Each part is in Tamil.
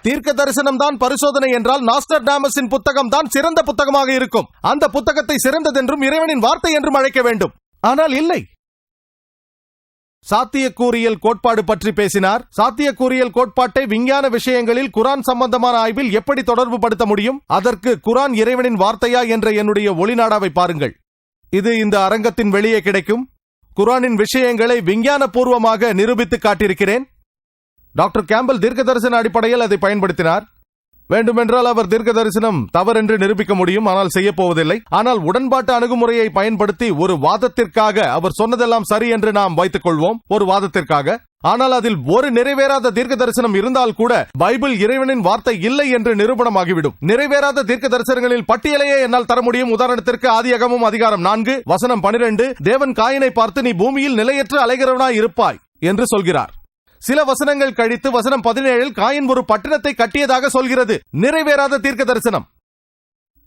தீர்க்க தரிசனம் தான் பரிசோதனை என்றால் நாஸ்டர்டாமஸின் புத்தகம் தான் சிறந்த புத்தகமாக இருக்கும். அந்த புத்தகத்தை சிறந்ததென்றும் இறைவனின் வார்த்தை என்றும் அழைக்க வேண்டும். ஆனால் இல்லை. சாத்தியக்கூறியல் கோட்பாடு பற்றி பேசினார். சாத்தியக்கூறியல் கோட்பாட்டை விஞ்ஞான விஷயங்களில் குரான் சம்பந்தமான ஆய்வில் எப்படி தொடர்பு படுத்த முடியும்? அதற்கு குரான் இறைவனின் வார்த்தையா என்ற என்னுடைய ஒளிநாடாவை பாருங்கள். இது இந்த அரங்கத்தின் வெளியே கிடைக்கும். குரானின் விஷயங்களை விஞ்ஞான பூர்வமாக நிரூபித்து காட்டியிருக்கிறேன். டாக்டர் கேம்பல் தீர்க்க தரிசன அடிப்படையில் அதை பயன்படுத்தினார். வேண்டுமென்றால் அவர் தீர்க்க தரிசனம் தவறென்று நிரூபிக்க முடியும், ஆனால் செய்யப்போவதில்லை. ஆனால் உடன்பாட்டு அணுகுமுறையை பயன்படுத்தி ஒரு வாதத்திற்காக அவர் சொன்னதெல்லாம் சரி என்று நாம் வைத்துக் கொள்வோம், ஒரு வாதத்திற்காக. ஆனால் அதில் ஒரு நிறைவேறாத தீர்க்க தரிசனம் இருந்தால் கூட பைபிள் இறைவனின் வார்த்தை இல்லை என்று நிரூபணமாகிவிடும். நிறைவேறாத தீர்க்க தரிசனங்களில் பட்டியலையே என்னால் தர முடியும். உதாரணத்திற்கு ஆதியாகமம் அதிகாரம் 4 வசனம் 12, தேவன் காயினை பார்த்து நீ பூமியில் நிலையற்று அலைகிறவனாய் இருப்பாய் என்று சொல்கிறார். சில வசனங்கள் கழித்து வசனம் 17 காயின் ஒரு பட்டணத்தை கட்டியதாக சொல்கிறது. நிறைவேறாத தீர்க்க தரிசனம்.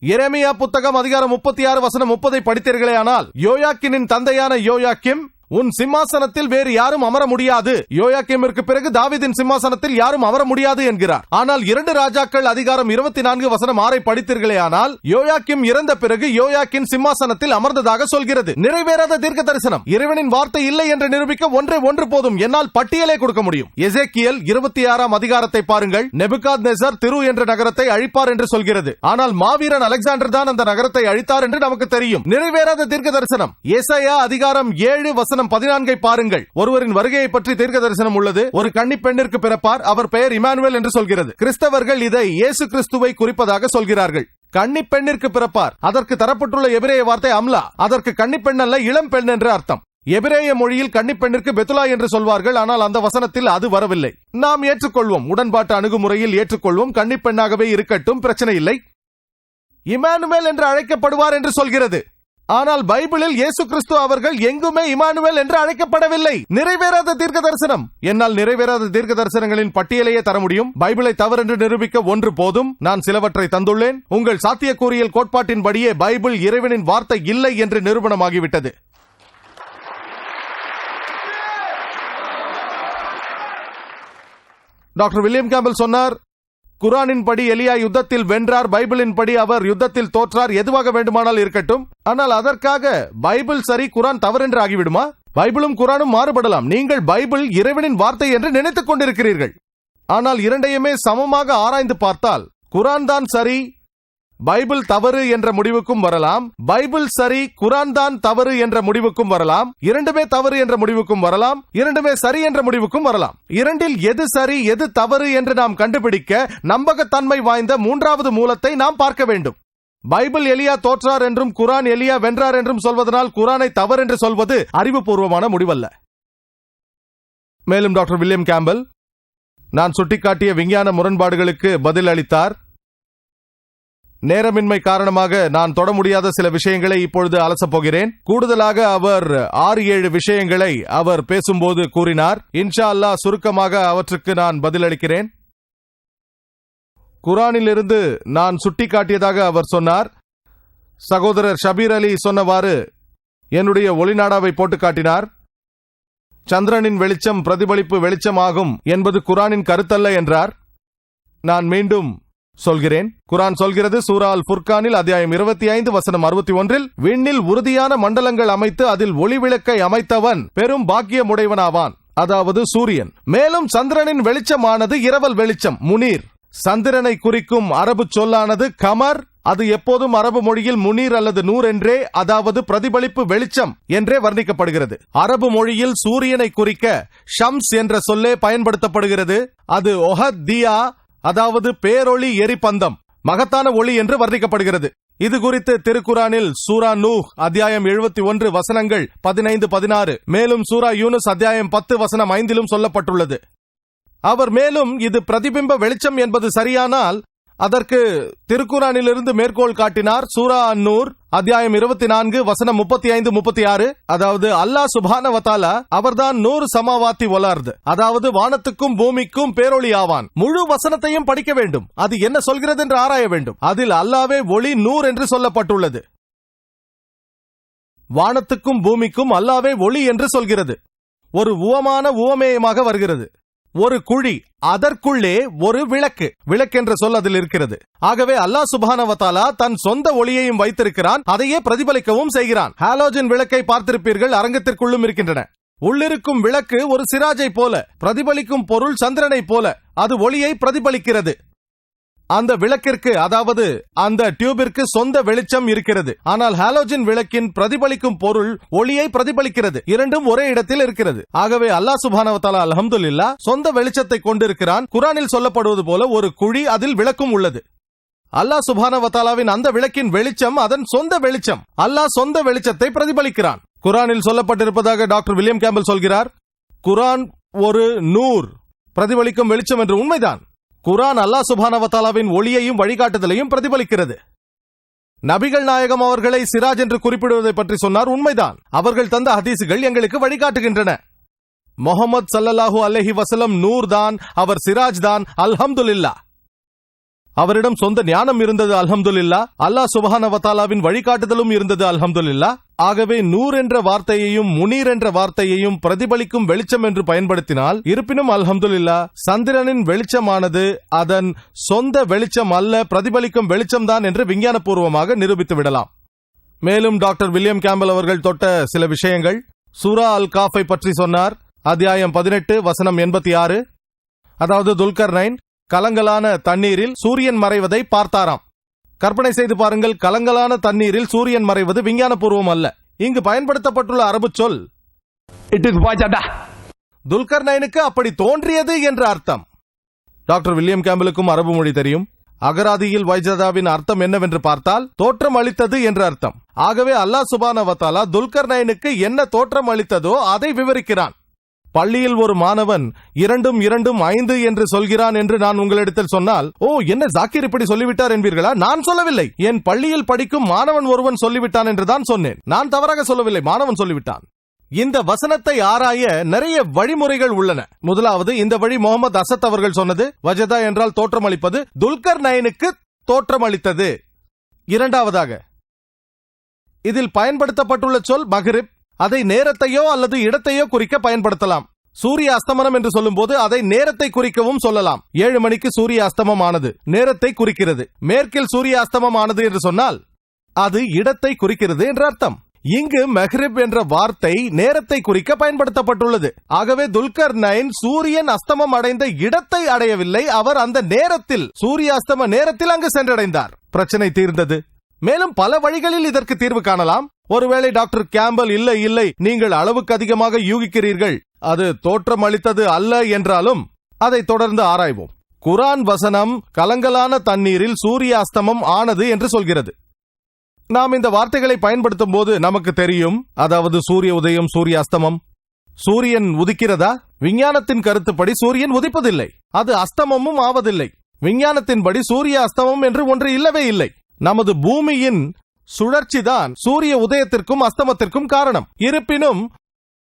எரேமியா புத்தகம் அதிகாரம் 36 வசனம் 30 படித்தீர்களே ஆனால், யோயாக்கினின் தந்தையான யோயாக்கிம், உன் சிம்மாசனத்தில் வேறு யாரும் அமர முடியாது. யோயாக்கிமிற்கு பிறகு தாவீதின் சிம்மாசனத்தில் யாரும் அமர முடியாது என்கிறார். ஆனால் 2 ராஜாக்கள் அதிகாரம் 24 வசனம் 6 படித்தீர்களே ஆனால், யோயாக்கிம் இறந்த பிறகு யோயாக்கின் சிம்மாசனத்தில் அமர்ந்ததாக சொல்கிறது. நிறைவேறாத தீர்க்க தரிசனம். இறைவனின் வார்த்தை இல்லை என்று நிரூபிக்க ஒன்று போதும். என்னால் பட்டியலை கொடுக்க முடியும். எசேக்கியேல் 26 அதிகாரத்தை பாருங்கள். நெபுகாத்நேசர் திரு என்ற நகரத்தை அழிப்பார் என்று சொல்கிறது. ஆனால் மாவீரன் அலெக்சாண்டர் தான் அந்த நகரத்தை அழித்தார் என்று நமக்கு தெரியும். நிறைவேறாத தீர்க்க தரிசனம். ஏசாயா அதிகாரம் 7 வசனம் 14 பாருங்கள். ஒருவரின் வருகையை பற்றி தீர்க்க தரிசனம் உள்ளது. ஒரு கன்னி பெண்ணிற்கு பிறப்பார், அவர் பெயர் இமானுவேல் என்று சொல்கிறது. கிறிஸ்தவர்கள் இதை இயேசு கிறிஸ்துவை குறிப்பதாக சொல்கிறார்கள். கன்னி பெண்ணிற்கு பிறப்பார். அதற்கு தரப்பட்டுள்ள எபிரேய வார்த்தை அம்லா. அதற்கு கன்னி பெண் அல்ல, இளம் பெண் என்று அர்த்தம். எபிரேய மொழியில் கன்னி பெண்ணிற்கு பெத்துலா என்று சொல்வார்கள். ஆனால் அந்த வசனத்தில் அது வரவில்லை. நாம் ஏற்றுக்கொள்வோம், உடன்பாட்டு அணுகுமுறையில் ஏற்றுக்கொள்வோம். கன்னி பெண்ணாகவே இருக்கட்டும், பிரச்சனை இல்லை. இமானுவேல் என்று அழைக்கப்படுவார் என்று சொல்கிறது. ஆனால் பைபிளில் இயேசு கிறிஸ்து அவர்கள் எங்குமே இமானுவேல் என்று அழைக்கப்படவில்லை. நிறைவேறாத தீர்க்க தரிசனம். என்னால் நிறைவேறாத தீர்க்க தரிசனங்களின் பட்டியலையே தர முடியும். பைபிளை தவறென்று நிரூபிக்க ஒன்று போதும். நான் சிலவற்றை தந்துள்ளேன். உங்கள் சாத்தியக்கூறியல் கோட்பாட்டின்படியே பைபிள் இறைவனின் வார்த்தை இல்லை என்று நிரூபணமாகிவிட்டது. டாக்டர் வில்லியம் கேம்பல் சொன்னார், குரானின் படி எலியா யுத்தத்தில் வென்றார், பைபிளின் படி அவர் யுத்தத்தில் தோற்றார். எதுவாக வேண்டுமானால் இருக்கட்டும். ஆனால் அதற்காக பைபிள் சரி குரான் தவறென்று ஆகிவிடுமா? பைபிளும் குரானும் மாறுபடலாம். நீங்கள் பைபிள் இறைவனின் வார்த்தை என்று நினைத்துக் கொண்டிருக்கிறீர்கள். ஆனால் இரண்டையுமே சமமாக ஆராய்ந்து பார்த்தால் குரான் தான் சரி, பைபிள் தவறு என்ற முடிவுக்கும் வரலாம். பைபிள் சரி, குரான் தான் தவறு என்ற முடிவுக்கும் வரலாம். இரண்டுமே தவறு என்ற முடிவுக்கும் வரலாம். இரண்டுமே சரி என்ற முடிவுக்கும் வரலாம். இரண்டில் எது சரி எது தவறு என்று நாம் கண்டுபிடிக்க நம்பகத்தன்மை வாய்ந்த மூன்றாவது மூலத்தை நாம் பார்க்க வேண்டும். பைபிள் எலியா தோற்றார் என்றும் குரான் எலியா வென்றார் என்றும் சொல்வதனால் குரானை தவறு என்று சொல்வது அறிவுபூர்வமான முடிவல்ல. மேலும் டாக்டர் வில்லியம் கேம்பல் நான் சுட்டிக்காட்டிய விஞ்ஞான முரண்பாடுகளுக்கு பதில் அளித்தார். நேரமின்மை காரணமாக நான் தொட முடியாத சில விஷயங்களை இப்பொழுது அலசப் போகிறேன். கூடுதலாக அவர் 6-7 விஷயங்களை அவர் பேசும்போது கூறினார். இன்ஷா அல்லாஹ் சுருக்கமாக அவற்றுக்கு நான் பதிலளிக்கிறேன். குரானிலிருந்து நான் சுட்டிக்காட்டியதாக அவர் சொன்னார். சகோதரர் ஷபீர் அலி சொன்னவாறு என்னுடைய ஒளிநாடாவை போட்டு காட்டினார். சந்திரனின் வெளிச்சம் பிரதிபலிப்பு வெளிச்சமாகும் என்பது குரானின் கருத்தல்ல என்றார். நான் மீண்டும் சொல்கிறேன். குரான் சொல்கிறது, சூரா அல் ஃபுர்கானில் அத்தியாயம் 25 வசனம் 61, விண்ணில் உறுதியான மண்டலங்கள் அமைத்து அதில் ஒளி விளக்கை அமைத்தவன் பெரும் பாக்கியமுடையவனாவான், அதாவது சூரியன். மேலும் சந்திரனின் வெளிச்சமானது இரவல் வெளிச்சம், முனீர். சந்திரனை குறிக்கும் அரபு சொல்லானது கமர். அது எப்போதும் அரபு மொழியில் முனீர் அல்லது நூர் என்றே, அதாவது பிரதிபலிப்பு வெளிச்சம் என்றே வர்ணிக்கப்படுகிறது. அரபு மொழியில் சூரியனை குறிக்க ஷம்ஸ் என்ற சொல்லே பயன்படுத்தப்படுகிறது. அது ஒஹத் தியா, அதாவது பேரொளி எரிபந்தம், மகத்தான ஒளி என்று வர்ணிக்கப்படுகிறது. இது குறித்து திருக்குரானில் சூரா நூஹ் அத்தியாயம் 71 வசனங்கள் 15-16, மேலும் சூரா யூனுஸ் அத்தியாயம் 10 வசனம் 5 சொல்லப்பட்டுள்ளது. அவர் மேலும் இது பிரதிபிம்ப வெளிச்சம் என்பது சரியானால் அதற்கு திருக்குரானிலிருந்து மேற்கோள் காட்டினார். சூரா அன்னூர் அத்தியாயம் 24 வசனம் 35-36, அதாவது அல்லாஹ் சுப்ஹானஹு வ தஆலா அவர்தான் நூறு சமாவாத்தி வலர்து, அதாவது வானத்துக்கும் பூமிக்கும் பேரொளி ஆவான். முழு வசனத்தையும் படிக்க வேண்டும். அது என்ன சொல்கிறது என்று ஆராய வேண்டும். அதில் அல்லாவே ஒளி நூர் என்று சொல்லப்பட்டுள்ளது. வானத்துக்கும் பூமிக்கும் அல்லாவே ஒளி என்று சொல்கிறது. ஒரு உவமான உவமேயமாக வருகிறது. ஒரு குழி, அதற்குள்ளே ஒரு விளக்கு. விளக்கென்ற சொல் அதில் இருக்கிறது. ஆகவே அல்லாஹ் சுப்ஹானஹு வ தஆலா தன் சொந்த ஒளியையும் வைத்திருக்கிறான், அதையே பிரதிபலிக்கவும் செய்கிறான். ஹாலோஜன் விளக்கை பார்த்திருப்பீர்கள், அரங்கத்திற்குள்ளும் இருக்கின்றன. உள்ளிருக்கும் விளக்கு ஒரு சிராஜை போல, பிரதிபலிக்கும் பொருள் சந்திரனை போல, அது ஒளியை பிரதிபலிக்கிறது. அந்த விளக்கிற்கு, அதாவது அந்த டியூபிற்கு சொந்த வெளிச்சம் இருக்கிறது. ஆனால் ஹாலோஜன் விளக்கின் பிரதிபலிக்கும் பொருள் ஒளியை பிரதிபலிக்கிறது. இரண்டும் ஒரே இடத்தில் இருக்கிறது. ஆகவே அல்லாஹ் சுப்ஹானஹு வ தஆலா அல்ஹம்துலில்லாஹ் சொந்த வெளிச்சத்தை கொண்டிருக்கிறான். குர்ஆனில் சொல்லப்படுவது போல ஒரு குழி, அதில் விளக்கும் உள்ளது. அல்லாஹ் சுப்ஹானஹு வ தஆலாவின் அந்த விளக்கின் வெளிச்சம் அதன் சொந்த வெளிச்சம். அல்லாஹ் சொந்த வெளிச்சத்தை பிரதிபலிக்கிறான். குர்ஆனில் சொல்லப்பட்டிருப்பதாக டாக்டர் வில்லியம் கேம்பல் சொல்கிறார். குர்ஆன் ஒரு நூர், பிரதிபலிக்கும் வெளிச்சம் என்று. உண்மைதான். குர்ஆன் அல்லாஹ் சுப்ஹானஹு வ தஆலாவின் ஒளியையும் வழிகாட்டுதலையும் பிரதிபலிக்கிறது. நபிகள் நாயகம் அவர்களை சிராஜ் என்று குறிப்பிடுவதை பற்றி சொன்னார். உண்மைதான். அவர்கள் தந்த ஹதீசுகள் எங்களுக்கு வழிகாட்டுகின்றன. முஹம்மது ஸல்லல்லாஹு அலைஹி வஸல்லம் நூர் தான், அவர் சிராஜ் தான். அல்ஹம்துலில்லாஹ். அவரிடம் சொந்த ஞானம் இருந்தது. அல்ஹம்துலில்லாஹ். அல்லாஹ் சுப்ஹானஹு வ தஆலாவின் வழிகாட்டுதலும் இருந்தது. அல்ஹம்துலில்லாஹ். ஆகவே நூர் என்ற வார்த்தையையும் முனீர் என்ற வார்த்தையையும் பிரதிபலிக்கும் வெளிச்சம் என்று பயன்படுத்தினால், இருப்பினும் அல்ஹம்துலில்லாஹ் சந்திரனின் வெளிச்சமானது அதன் சொந்த வெளிச்சம் அல்ல, பிரதிபலிக்கும் வெளிச்சம்தான் என்று விஞ்ஞானபூர்வமாக நிரூபித்து விடலாம். மேலும் டாக்டர் வில்லியம் கேம்பல் அவர்கள் தொட்ட சில விஷயங்கள். சூரா அல் காஃபை பற்றி சொன்னார். அத்தியாயம் 18 வசனம் 86. அதாவது துல்கர்னைன் கலங்கலான தண்ணீரில் சூரியன் மறைவதை பார்த்தாராம். கற்பனை செய்து பாருங்கள், கலங்கலான தண்ணீரில் சூரியன் மறைவது விஞ்ஞானபூர்வம் அல்ல. இங்கு பயன்படுத்தப்பட்டுள்ள அரபு சொல் துல்கர்னைனுக்கு அப்படி தோன்றியது என்ற அர்த்தம். டாக்டர் வில்லியம் கேம்பலுக்கும் அரபு மொழி தெரியும். அகராதியில் வைஜதாவின் அர்த்தம் என்னவென்று பார்த்தால் தோற்றம் அளித்தது என்ற அர்த்தம். ஆகவே அல்லாஹ் சுப்ஹானஹு வ தஆலா துல்கர்னைனுக்கு என்ன தோற்றம் அளித்ததோ அதை விவரிக்கிறான். பள்ளியில் ஒரு மாணவன் 2 2 5 என்று சொல்கிறான் என்று நான் உங்களிடத்தில் சொன்னால், ஓ என்ன ஜாக்கிர் இப்படி சொல்லிவிட்டார் என்பீர்களா? நான் சொல்லவில்லை. என் பள்ளியில் படிக்கும் மாணவன் ஒருவன் சொல்லிவிட்டான் என்றுதான் சொன்னேன். நான் தவறாக சொல்லவில்லை, மாணவன் சொல்லிவிட்டான். இந்த வசனத்தை ஆராய நிறைய வழிமுறைகள் உள்ளன. முதலாவது, இந்த வழி முகமது அசத் அவர்கள் சொன்னது. வஜதா என்றால் தோற்றமளிப்பது, துல்கர்னைனுக்கு தோற்றமளித்தது. இரண்டாவதாக, இதில் பயன்படுத்தப்பட்டுள்ள சொல் மக்ரிப். அதை நேரத்தையோ அல்லது இடத்தையோ குறிக்க பயன்படுத்தலாம். சூரிய அஸ்தமனம் என்று சொல்லும் போது அதை நேரத்தை குறிக்கவும் சொல்லலாம். 7 மணிக்கு சூரிய அஸ்தமம் ஆனது, நேரத்தை குறிக்கிறது. மேற்கில் சூரிய அஸ்தமம் ஆனது என்று சொன்னால் அது இடத்தை குறிக்கிறது என்ற அர்த்தம். இங்கு மக்ரிப் என்ற வார்த்தை நேரத்தை குறிக்க பயன்படுத்தப்பட்டுள்ளது. ஆகவே துல்கர்னைன் சூரியன் அஸ்தமம் அடைந்த இடத்தை அடையவில்லை, அவர் அந்த நேரத்தில், சூரிய அஸ்தம நேரத்தில் அங்கு சென்றடைந்தார். பிரச்சனை தீர்ந்தது. மேலும் பல வழிகளில் இதற்கு தீர்வு காணலாம். ஒருவேளை டாக்டர் கேம்பல் இல்லை நீங்கள் அளவுக்கு அதிகமாக யூகிக்கிறீர்கள், அது தோற்றம் அளித்தது அல்ல என்றாலும் அதை தொடர்ந்து ஆராய்வோம். குர்ஆன் வசனம் கலங்கலான தண்ணீரில் சூரிய அஸ்தமம் ஆனது என்று சொல்கிறது. நாம் இந்த வார்த்தைகளை பயன்படுத்தும் போது நமக்கு தெரியும், அதாவது சூரிய உதயம், சூரிய அஸ்தமம். சூரியன் உதிக்கிறதா? விஞ்ஞானத்தின் கருத்துப்படி சூரியன் உதிப்பதில்லை, அது அஸ்தமமும் ஆவதில்லை. விஞ்ஞானத்தின்படி சூரிய அஸ்தமம் என்று ஒன்று இல்லவே இல்லை. நமது பூமியின் சுழற்சிதான் சூரிய உதயத்திற்கும் அஸ்தமத்திற்கும் காரணம். இருப்பினும்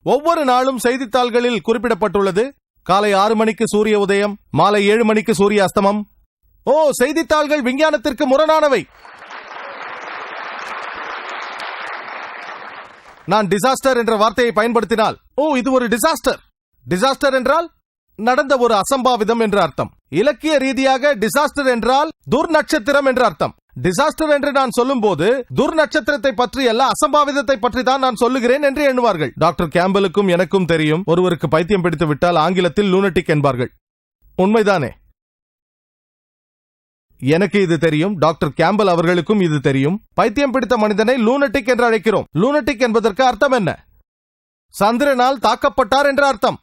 ஒவ்வொரு நாளும் செய்தித்தாள்களில் குறிப்பிடப்பட்டுள்ளது, காலை 6 மணிக்கு சூரிய உதயம், மாலை 7 மணிக்கு சூரிய அஸ்தமம். ஓ, செய்தித்தாள்கள் விஞ்ஞானத்திற்கு முரணானவை. நான் டிசாஸ்டர் என்ற வார்த்தையை பயன்படுத்தினால், ஓ இது ஒரு டிசாஸ்டர். டிசாஸ்டர் என்றால் நடந்த ஒரு அசம்பாவிதம் என்று அர்த்தம். இலக்கிய ரீதியாக டிசாஸ்டர் என்றால் துர்நட்சத்திரம் என்று அர்த்தம். டிசாஸ்டர் என்று நான் சொல்லும் போது துர்நட்சத்திரத்தை பற்றி அல்ல, அசம்பாவிதத்தை பற்றி தான் நான் சொல்லுகிறேன் என்று எண்ணுவார்கள். டாக்டர் கேம்பலுக்கும் எனக்கும் தெரியும், ஒருவருக்கு பைத்தியம் பிடித்து விட்டால் ஆங்கிலத்தில் லூனட்டிக் என்பார்கள். உண்மைதானே? எனக்கு இது தெரியும், டாக்டர் கேம்பல் அவர்களுக்கும் இது தெரியும். பைத்தியம் பிடித்த மனிதனை லூனட்டிக் என்று அழைக்கிறோம். லூனட்டிக் என்பதற்கு அர்த்தம் என்ன? சந்திரனால் தாக்கப்பட்டார் என்ற அர்த்தம்.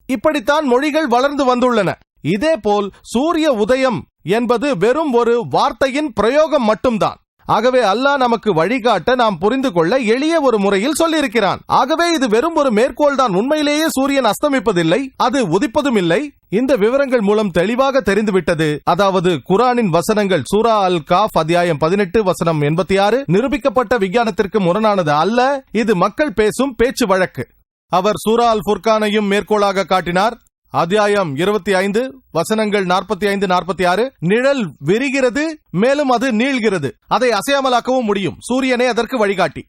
இப்படித்தான் மொழிகள் வளர்ந்து வந்துள்ளன. இதேபோல் சூரிய உதயம் என்பது வெறும் ஒரு வார்த்தையின் பிரயோகம் மட்டும்தான். ஆகவே அல்லாஹ் நமக்கு வழிகாட்ட, நாம் புரிந்து கொள்ள எளிய ஒரு முறையில் சொல்லியிருக்கிறான். ஆகவே இது வெறும் ஒரு மேற்கோள் தான். உண்மையிலேயே சூரியன் அஸ்தமிப்பதில்லை, அது உதிப்பதும் இல்லை. இந்த விவரங்கள் மூலம் தெளிவாக தெரிந்துவிட்டது. அதாவது குர்ஆனின் வசனங்கள் சூரா அல் காஃப் அத்தியாயம் 18 வசனம் 86 நிரூபிக்கப்பட்ட விஞ்ஞானத்திற்கு முரணானது அல்ல. இது மக்கள் பேசும் பேச்சு வழக்கு. அவர் சூரா அல் ஃபுர்கானையும் மேற்கோளாக காட்டினார். அத்தியாயம் 25 வசனங்கள் 45-46. நிழல் விரிகிறது, மேலும் அது நீள்கிறது, அதை அசையாமலாக்கவும் முடியும். சூரியனே அதற்கு வழிகாட்டி.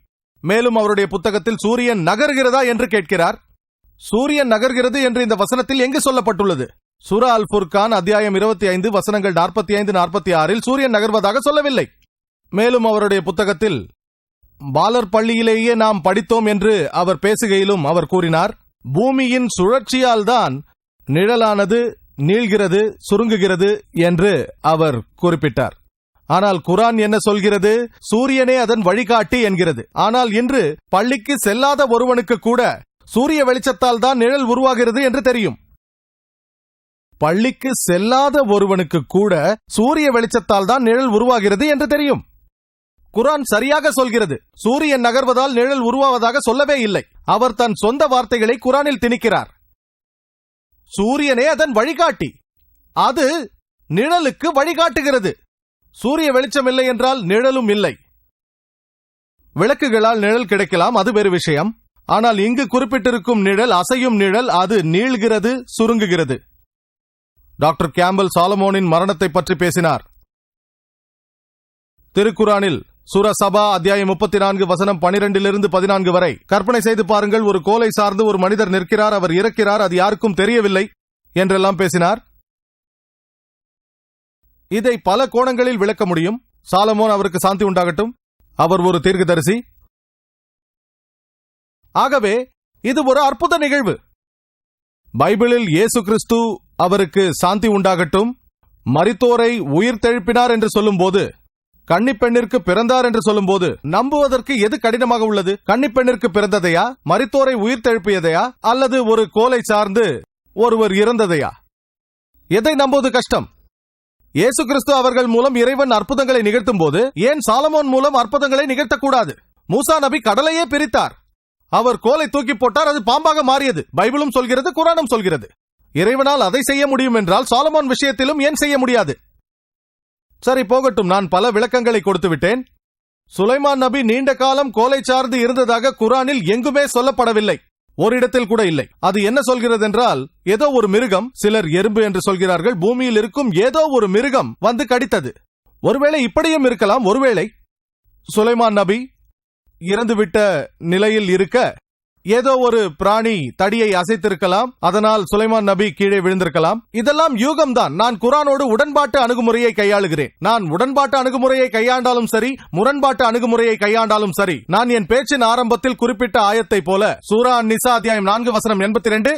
மேலும் அவருடைய புத்தகத்தில் சூரியன் நகர்கிறதா என்று கேட்கிறார். சூரியன் நகர்கிறது என்று இந்த வசனத்தில் எங்கு சொல்லப்பட்டுள்ளது? சூரா அல் ஃபுர்கான் அத்தியாயம் 25 வசனங்கள் 45-46 சூரியன் நகர்வதாக சொல்லவில்லை. மேலும் அவருடைய புத்தகத்தில் பாலர் பள்ளியிலேயே நாம் படித்தோம் என்று அவர் பேசுகையிலும் அவர் கூறினார், பூமியின் சுழற்சியால் தான் நிழலானது நீள்கிறது, சுருங்குகிறது என்று அவர் குறிப்பிட்டார். ஆனால் குரான் என்ன சொல்கிறது? சூரியனே அதன் வழிகாட்டி என்கிறது. ஆனால் இன்று பள்ளிக்கு செல்லாத ஒருவனுக்கு கூட சூரிய வெளிச்சத்தால் தான் நிழல் உருவாகிறது என்று தெரியும். பள்ளிக்கு செல்லாத ஒருவனுக்கு கூட சூரிய வெளிச்சத்தால் தான் நிழல் உருவாகிறது என்று தெரியும். குரான் சரியாக சொல்கிறது. சூரியன் நகர்வதால் நிழல் உருவாவதாக சொல்லவே இல்லை. அவர் தன் சொந்த வார்த்தைகளை குரானில் திணிக்கிறார். சூரியனே அதன் வழிகாட்டி, அது நிழலுக்கு வழிகாட்டுகிறது. சூரிய வெளிச்சம் இல்லை என்றால் நிழலும் இல்லை. விளக்குகளால் நிழல் கிடைக்கலாம், அது வேறு விஷயம். ஆனால் இங்கு குறிப்பிட்டிருக்கும் நிழல் அசையும் நிழல், அது நீள்கிறது, சுருங்குகிறது. டாக்டர் கேம்பல் சாலமோனின் மரணத்தை பற்றி பேசினார். திருக்குரானில் சூரா சபா அத்தியாயம் 34 வசனம் 12-14 வரை கற்பனை செய்து பாருங்கள். ஒரு கோலை சார்ந்து ஒரு மனிதர் நிற்கிறார், அவர் இறக்கிறார், அது யாருக்கும் தெரியவில்லை என்றெல்லாம் பேசினார். இதை பல கோணங்களில் விளக்க முடியும். சாலமோன் அவருக்கு சாந்தி உண்டாகட்டும், அவர் ஒரு தீர்க்கதரிசி. ஆகவே இது ஒரு அற்புத நிகழ்வு. பைபிளில் இயேசு கிறிஸ்து அவருக்கு சாந்தி உண்டாகட்டும் மரித்தோரை உயிர்த்தெழுப்பினார் என்று சொல்லும்போது, கன்னிப்பெண்ணிற்கு பிறந்தார் என்று சொல்லும்போது நம்புவதற்கு எது கடினமாக உள்ளது? கன்னிப்பெண்ணிற்கு பிறந்ததையா, மரித்தோரை உயிர்த்தெழுப்பியதையா, அல்லது ஒரு கோலை சார்ந்து ஒருவர் இறந்ததையா? எதை நம்புவது கஷ்டம்? இயேசு கிறிஸ்து அவர்கள் மூலம் இறைவன் அற்புதங்களை நிகழ்த்தும் போது ஏன் சாலமோன் மூலம் அற்புதங்களை நிகழ்த்தக்கூடாது? மூசா நபி கடலையே பிரித்தார். அவர் கோலை தூக்கி போட்டார், அது பாம்பாக மாறியது. பைபிளும் சொல்கிறது, குரானும் சொல்கிறது. இறைவனால் அதை செய்ய முடியும் என்றால் சாலமோன் விஷயத்திலும் ஏன் செய்ய முடியாது? சரி, போகட்டும். நான் பல விளக்கங்களை கொடுத்து விட்டேன். சுலைமான் நபி நீண்ட காலம் கோலை சார்ந்து இருந்ததாக குரானில் எங்குமே சொல்லப்படவில்லை, ஒரு இடத்தில் கூட இல்லை. அது என்ன சொல்கிறது என்றால், ஏதோ ஒரு மிருகம், சிலர் எறும்பு என்று சொல்கிறார்கள், பூமியில் இருக்கும் ஏதோ ஒரு மிருகம் வந்து கடித்தது. ஒருவேளை இப்படியும் இருக்கலாம். ஒருவேளை சுலைமான் நபி இறந்துவிட்ட நிலையில் இருக்க ஏதோ ஒரு பிராணி தடியை அசைத்திருக்கலாம், அதனால் சுலைமான் நபி கீழே விழுந்திருக்கலாம். இதெல்லாம் யூகம்தான். நான் குரானோடு உடன்பாட்டு அணுகுமுறையை கையாளுகிறேன். நான் உடன்பாட்டு அணுகுமுறையை கையாண்டாலும் சரி, முரண்பாட்டு அணுகுமுறையை கையாண்டாலும் சரி, நான் என் பேச்சின் ஆரம்பத்தில் குறிப்பிட்ட ஆயத்தை போல சூரா அன்-நிசா அத்தியாயம் 4 வசனம் 82,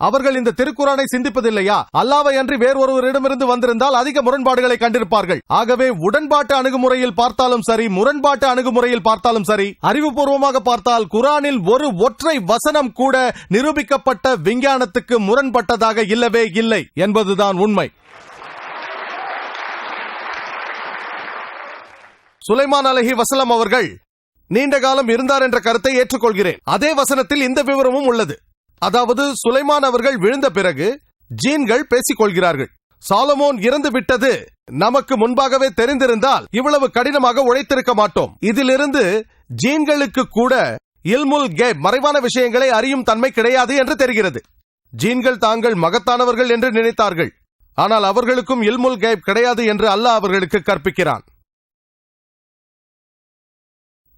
அவர்கள் இந்த திருக்குரானை சிந்திப்பதில்லையா? அல்லாஹ்வை அன்றி வேறொருவரிடமிருந்து வந்திருந்தால் அதிக முரண்பாடுகளை கண்டிருப்பார்கள். ஆகவே உடன்பாட்டு அணுகுமுறையில் பார்த்தாலும் சரி, முரண்பாட்டு அணுகுமுறையில் பார்த்தாலும் சரி, அறிவுபூர்வமாக பார்த்தால் குரானில் ஒரு ஒற்றை வசனம் கூட நிரூபிக்கப்பட்ட விஞ்ஞானத்துக்கு முரண்பட்டதாக இல்லவே இல்லை என்பதுதான் உண்மை. சுலைமான் அலைஹி வஸல்லம் அவர்கள் நீண்ட காலம் இருந்தார் என்ற கருத்தை ஏற்றுக்கொள்கிறேன். அதே வசனத்தில் இந்த விவரமும் உள்ளது. அதாவது சுலைமான் அவர்கள் விழுந்த பிறகு ஜீன்கள் பேசிக் கொள்கிறார்கள். சாலமோன் இறந்து விட்டது நமக்கு முன்பாகவே தெரிந்திருந்தால் இவ்வளவு கடினமாக உழைத்திருக்க மாட்டோம். இதிலிருந்து ஜீன்களுக்கு கூட இல்முல் கேப், மறைவான விஷயங்களை அறியும் தன்மை கிடையாது என்று தெரிகிறது. ஜீன்கள் தாங்கள் மகத்தானவர்கள் என்று நினைத்தார்கள். ஆனால் அவர்களுக்கும் இல்முல் கேப் கிடையாது என்று அல்லாஹ் அவர்களுக்கு கற்பிக்கிறான்.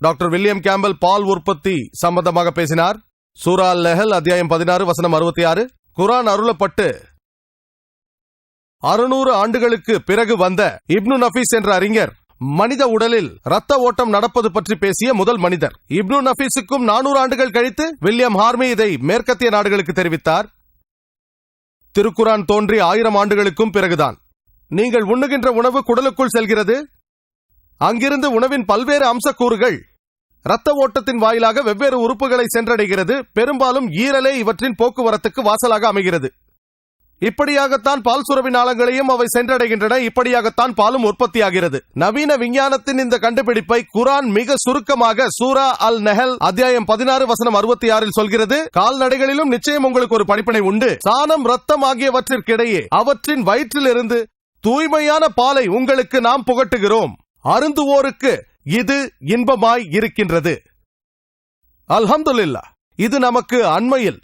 டாக்டர் வில்லியம் கேம்பல் பால் உற்பத்தி சம்பந்தமாக பேசினார். சூரா அல்-நஹல் அத்தியாயம் 16 வசனம் 66, குரான் அருளப்பட்டு 600 ஆண்டுகளுக்கு பிறகு வந்த இப்னு நஃபீஸ் என்ற அறிஞர் மனித உடலில் இரத்த ஓட்டம் நடப்பது பற்றி பேசிய முதல் மனிதர். இப்னு நஃபீஸுக்கும் 400 ஆண்டுகள் கழித்து வில்லியம் ஹார்மி இதை மேற்கத்திய நாடுகளுக்கு தெரிவித்தார். திருக்குரான் தோன்றி 1000 ஆண்டுகளுக்கும் பிறகுதான். நீங்கள் உண்ணுகின்ற உணவு குடலுக்குள் செல்கிறது. அங்கிருந்து உணவின் பல்வேறு அம்சக்கூறுகள் இரத்த ஓட்டத்தின் வாயிலாக வெவ்வேறு உறுப்புகளை சென்றடைகிறது. பெரும்பாலும் ஈரலே இவற்றின் போக்குவரத்துக்கு வாசலாக அமைகிறது. இப்படியாகத்தான் பால் சுரவி நாளங்களையும் அவை சென்றடைகின்றன. இப்படியாகத்தான் பாலும் உற்பத்தியாகிறது. நவீன விஞ்ஞானத்தின் இந்த கண்டுபிடிப்பை குரான் மிக சுருக்கமாக சூரா அல்-நஹல் அத்தியாயம் 16 வசனம் 66 சொல்கிறது. கால்நடைகளிலும் நிச்சயம் உங்களுக்கு ஒரு படிப்பினை உண்டு. சாணம், ரத்தம் ஆகியவற்றிற்கிடையே அவற்றின் வயிற்றிலிருந்து தூய்மையான பாலை உங்களுக்கு நாம் புகட்டுகிறோம். அருந்துவோருக்கு இது இன்பமாய் இருக்கின்றது. அல்ஹம்துலில்லாஹ். இது நமக்கு அண்மையில்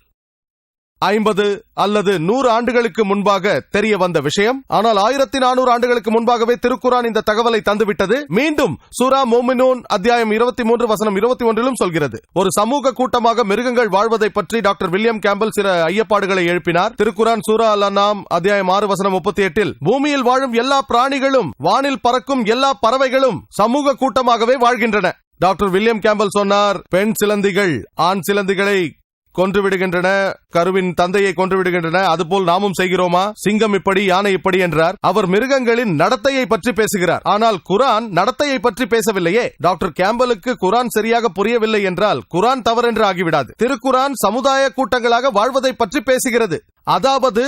50 அல்லது 100 ஆண்டுகளுக்கு முன்பாக தெரிய வந்த விஷயம். ஆனால் 1400 ஆண்டுகளுக்கு முன்பாகவே திருக்குரான் இந்த தகவலை தந்துவிட்டது. மீண்டும் சூரா மோமினூன் அத்தியாயம் 23 வசனம் 21 சொல்கிறது. ஒரு சமூக கூட்டமாக மிருகங்கள் வாழ்வதை பற்றி டாக்டர் வில்லியம் கேம்பல் சில ஐயப்பாடுகளை எழுப்பினார். திருக்குரான் சூரா அல்-அன்ஆம் அத்தியாயம் 6 வசனம் 38 பூமியில் வாழும் எல்லா பிராணிகளும் வானில் பறக்கும் எல்லா பறவைகளும் சமூக கூட்டமாகவே வாழ்கின்றன. டாக்டர் வில்லியம் கேம்பல் சொன்னார், பெண் சிலந்திகள் ஆண் சிலந்திகளை கொன்று விடுகின்றன, கருவின் தந்தையை கொன்று விடுகின்றன, அதுபோல் நாமும் செய்கிறோமா? சிங்கம் இப்படி, யானை இப்படி என்றார். அவர் மிருகங்களின் நடத்தையை பற்றி பேசுகிறார். ஆனால் குரான் நடத்தையை பற்றி பேசவில்லையே. டாக்டர் கேம்பலுக்கு குரான் சரியாக புரியவில்லை என்றால் குரான் தவறென்று ஆகிவிடாது. திருக்குரான் சமுதாய கூட்டங்களாக வாழ்வதை பற்றி பேசுகிறது. அதாவது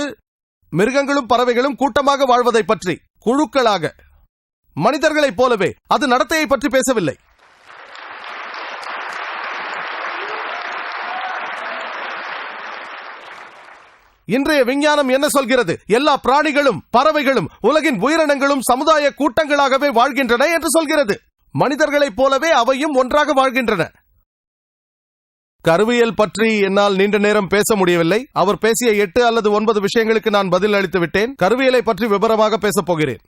மிருகங்களும் பறவைகளும் கூட்டமாக வாழ்வதை பற்றி, குழுக்களாக, மனிதர்களைப் போலவே. அது நடத்தையை பற்றி பேசவில்லை. இன்றைய விஞ்ஞானம் என்ன சொல்கிறது? எல்லா பிராணிகளும் பறவைகளும் உலகின் உயிரினங்களும் சமுதாய கூட்டங்களாகவே வாழ்கின்றன என்று சொல்கிறது. மனிதர்களைப் போலவே அவையும் ஒன்றாக வாழ்கின்றன. கருவியல் பற்றி என்னால் நீண்ட நேரம் பேச முடியவில்லை. அவர் பேசிய 8 அல்லது 9 விஷயங்களுக்கு நான் பதில் அளித்து விட்டேன். கருவியலை பற்றி விவரமாக பேசப் போகிறேன்.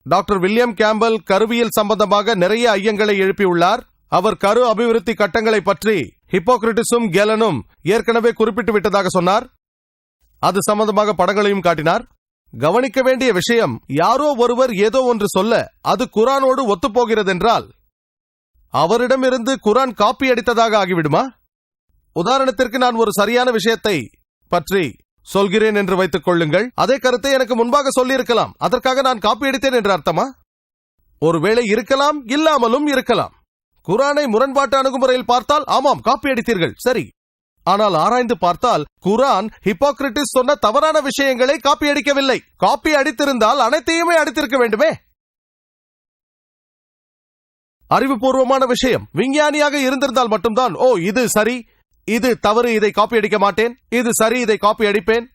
டாக்டர் வில்லியம் கேம்பல் கருவியல் சம்பந்தமாக நிறைய ஐயங்களை எழுப்பியுள்ளார். அவர் கரு அபிவிருத்தி கட்டங்களை பற்றி ஹிப்போக்ரட்டிஸும் கேலனும் ஏற்கனவே குறிப்பிட்டு விட்டதாக சொன்னார். அது சம்பந்தமாக படங்களையும் காட்டினார். கவனிக்க வேண்டிய விஷயம், யாரோ ஒருவர் ஏதோ ஒன்று சொல்ல அது குரானோடு ஒத்துப்போகிறது என்றால் அவரிடமிருந்து குரான் காப்பி அடித்ததாக ஆகிவிடுமா? உதாரணத்திற்கு நான் ஒரு சரியான விஷயத்தை பற்றி சொல்கிறேன் என்று வைத்துக் கொள்ளுங்கள். அதே கருத்தை எனக்கு முன்பாக சொல்லியிருக்கலாம். அதற்காக நான் காப்பி அடித்தேன் என்று அர்த்தமா? ஒருவேளை இருக்கலாம், இல்லாமலும் இருக்கலாம். குரானை முரண்பாட்டு அணுகுமுறையில் பார்த்தால் ஆமாம், காப்பி அடித்தீர்கள், சரி. ஆனால் ஆராய்ந்து பார்த்தால் குரான் ஹிப்போக்ரட்டிஸ் சொன்ன தவறான விஷயங்களை காப்பி அடிக்கவில்லை. காப்பி அடித்திருந்தால் அனைத்தையுமே அடித்திருக்க வேண்டுமே. அறிவுபூர்வமான விஷயம். விஞ்ஞானியாக இருந்திருந்தால் மட்டும்தான், ஓ இது சரி, இது தவறு, இதை காப்பி அடிக்க மாட்டேன், இது சரி, இதை காப்பி அடிப்பேன்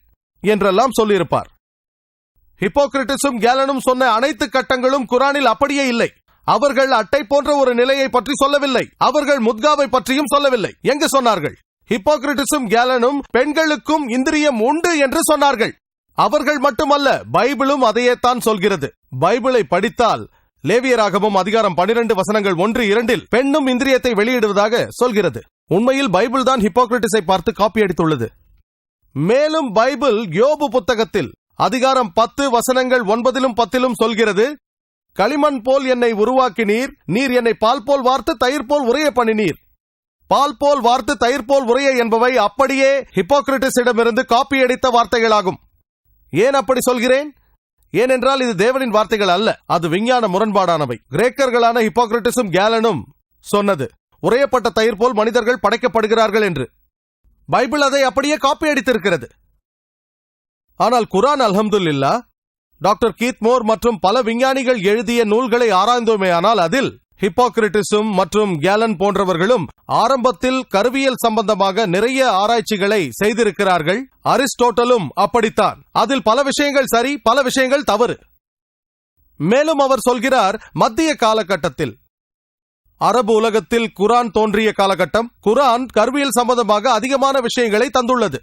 என்றெல்லாம் சொல்லியிருப்பார். ஹிப்போக்ரட்டிஸும் கேலனும் சொன்ன அனைத்து கட்டங்களும் குரானில் அப்படியே இல்லை. அவர்கள் அட்டை போன்ற ஒரு நிலையை பற்றி சொல்லவில்லை. அவர்கள் முத்காவை பற்றியும் சொல்லவில்லை. எங்கு சொன்னார்கள்? ஹிப்போக்ரட்டிஸும் கேலனும் பெண்களுக்கும் இந்திரியம் உண்டு என்று சொன்னார்கள். அவர்கள் மட்டுமல்ல, பைபிளும் அதையேத்தான் சொல்கிறது. பைபிளை படித்தால் லேவியராகமம் அதிகாரம் 12 வசனங்கள் 1-2 பெண்ணும் இந்திரியத்தை வெளியிடுவதாக சொல்கிறது. உண்மையில் பைபிள் தான் ஹிப்போக்ரட்டிஸை பார்த்து காப்பி அடித்துள்ளது. மேலும் பைபிள் யோபு புத்தகத்தில் அதிகாரம் 10 வசனங்கள் 9-10 சொல்கிறது, களிமண் போல் என்னை உருவாக்கினீர், நீர் என்னை பால் போல் வார்த்து தயிர் போல் உரைய பண்ணினீர். பால் போல் வார்த்து தயிர் போல் உரைய என்பவை அப்படியே ஹிப்போக்ரட்டிஸிடமிருந்து காப்பி அடித்த வார்த்தைகளாகும். ஏன் அப்படி சொல்கிறேன்? ஏனென்றால் இது தேவனின் வார்த்தைகள் அல்ல, அது விஞ்ஞான முரண்பாடானவை. கிரேக்கர்களான ஹிப்போக்ரட்டிஸும் கேலனும் சொன்னது உரையப்பட்ட தயிர் போல் மனிதர்கள் படைக்கப்படுகிறார்கள் என்று. பைபிள் அதை அப்படியே காப்பி அடித்திருக்கிறது. ஆனால் குரான், அல்ஹம்துலில்லாஹ், டாக்டர் கீத் மோர் மற்றும் பல விஞ்ஞானிகள் எழுதிய நூல்களை ஆராய்ந்தோமேயானால் அதில் ஹிப்போக்ரட்டிஸும் மற்றும் கேலன் போன்றவர்களும் ஆரம்பத்தில் கருவியல் சம்பந்தமாக நிறைய ஆராய்ச்சிகளை செய்திருக்கிறார்கள். அரிஸ்டோட்டலும் அப்படித்தான். அதில் பல விஷயங்கள் சரி, பல விஷயங்கள் தவறு. மேலும் அவர் சொல்கிறார், மத்திய காலகட்டத்தில், அரபு உலகத்தில் குரான் தோன்றிய காலகட்டம், குரான் கருவியல் சம்பந்தமாக அதிகமான விஷயங்களை தந்துள்ளது.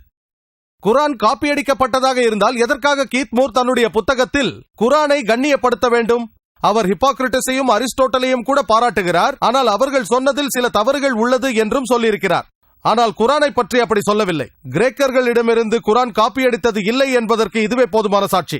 குரான் காப்பியடிக்கப்பட்டதாக இருந்தால் எதற்காக கீத் மூர் தன்னுடைய புத்தகத்தில் குரானை கண்ணியப்படுத்த வேண்டும்? அவர் ஹிப்போக்ரட்டிஸையும் அரிஸ்டோட்டலையும் கூட பாராட்டுகிறார். ஆனால் அவர்கள் சொன்னதில் சில தவறுகள் உள்ளது என்றும் சொல்லியிருக்கிறார். ஆனால் குரானை பற்றி அப்படி சொல்லவில்லை. கிரேக்கர்களிடமிருந்து குரான் காப்பியடித்தது இல்லை என்பதற்கு இதுவே போதுமான சாட்சி.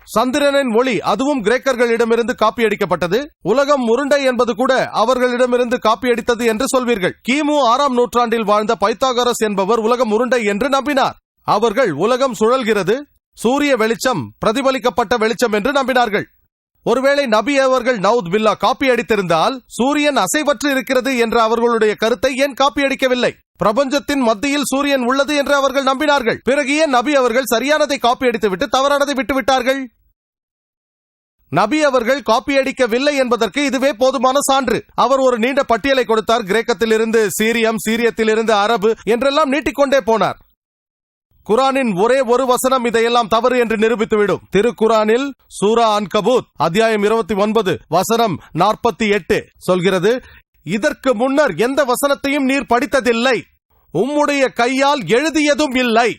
சந்திரனின் ஒளி, அதுவும் கிரேக்கர்களிடமிருந்து காப்பியடிக்கப்பட்டது. உலகம் உருண்டை என்பது கூட அவர்களிடமிருந்து காப்பியடித்தது என்று சொல்வீர்கள். கிமு 6ஆம் நூற்றாண்டில் வாழ்ந்த பைத்தாகரஸ் என்பவர் உலகம் உருண்டை என்று நம்பினார். அவர்கள் உலகம் சுழல்கிறது, சூரிய வெளிச்சம் பிரதிபலிக்கப்பட்ட வெளிச்சம் என்று நம்பினார்கள். ஒருவேளை நபி அவர்கள் நவுத் பில்லா காப்பி அடித்திருந்தால் சூரியன் அசைவற்று இருக்கிறது என்ற அவர்களுடைய கருத்தை ஏன் காப்பி அடிக்கவில்லை? பிரபஞ்சத்தின் மத்தியில் சூரியன் உள்ளது என்று அவர்கள் நம்பினார்கள். பிறகு ஏன் நபி அவர்கள் சரியானதை காப்பி அடித்துவிட்டு தவறானதை விட்டுவிட்டார்கள்? நபி அவர்கள் காப்பி அடிக்கவில்லை என்பதற்கு இதுவே போதுமான சான்று. அவர் ஒரு நீண்ட பட்டியலை கொடுத்தார். கிரேக்கத்திலிருந்து சீரியம், சீரியத்திலிருந்து அரபு என்றெல்லாம் நீட்டிக்கொண்டே போனார். குரானின் ஒரே ஒரு வசனம் இதையெல்லாம் தவறு என்று நிரூபித்துவிடும். திருக்குரானில் சூரா அன்கபூத் அத்தியாயம் 29 வசனம் 48 சொல்கிறது, இதற்கு முன்னர் எந்த வசனத்தையும் நீர் படித்ததில்லை, உம்முடைய கையால் எழுதியதும் இல்லை.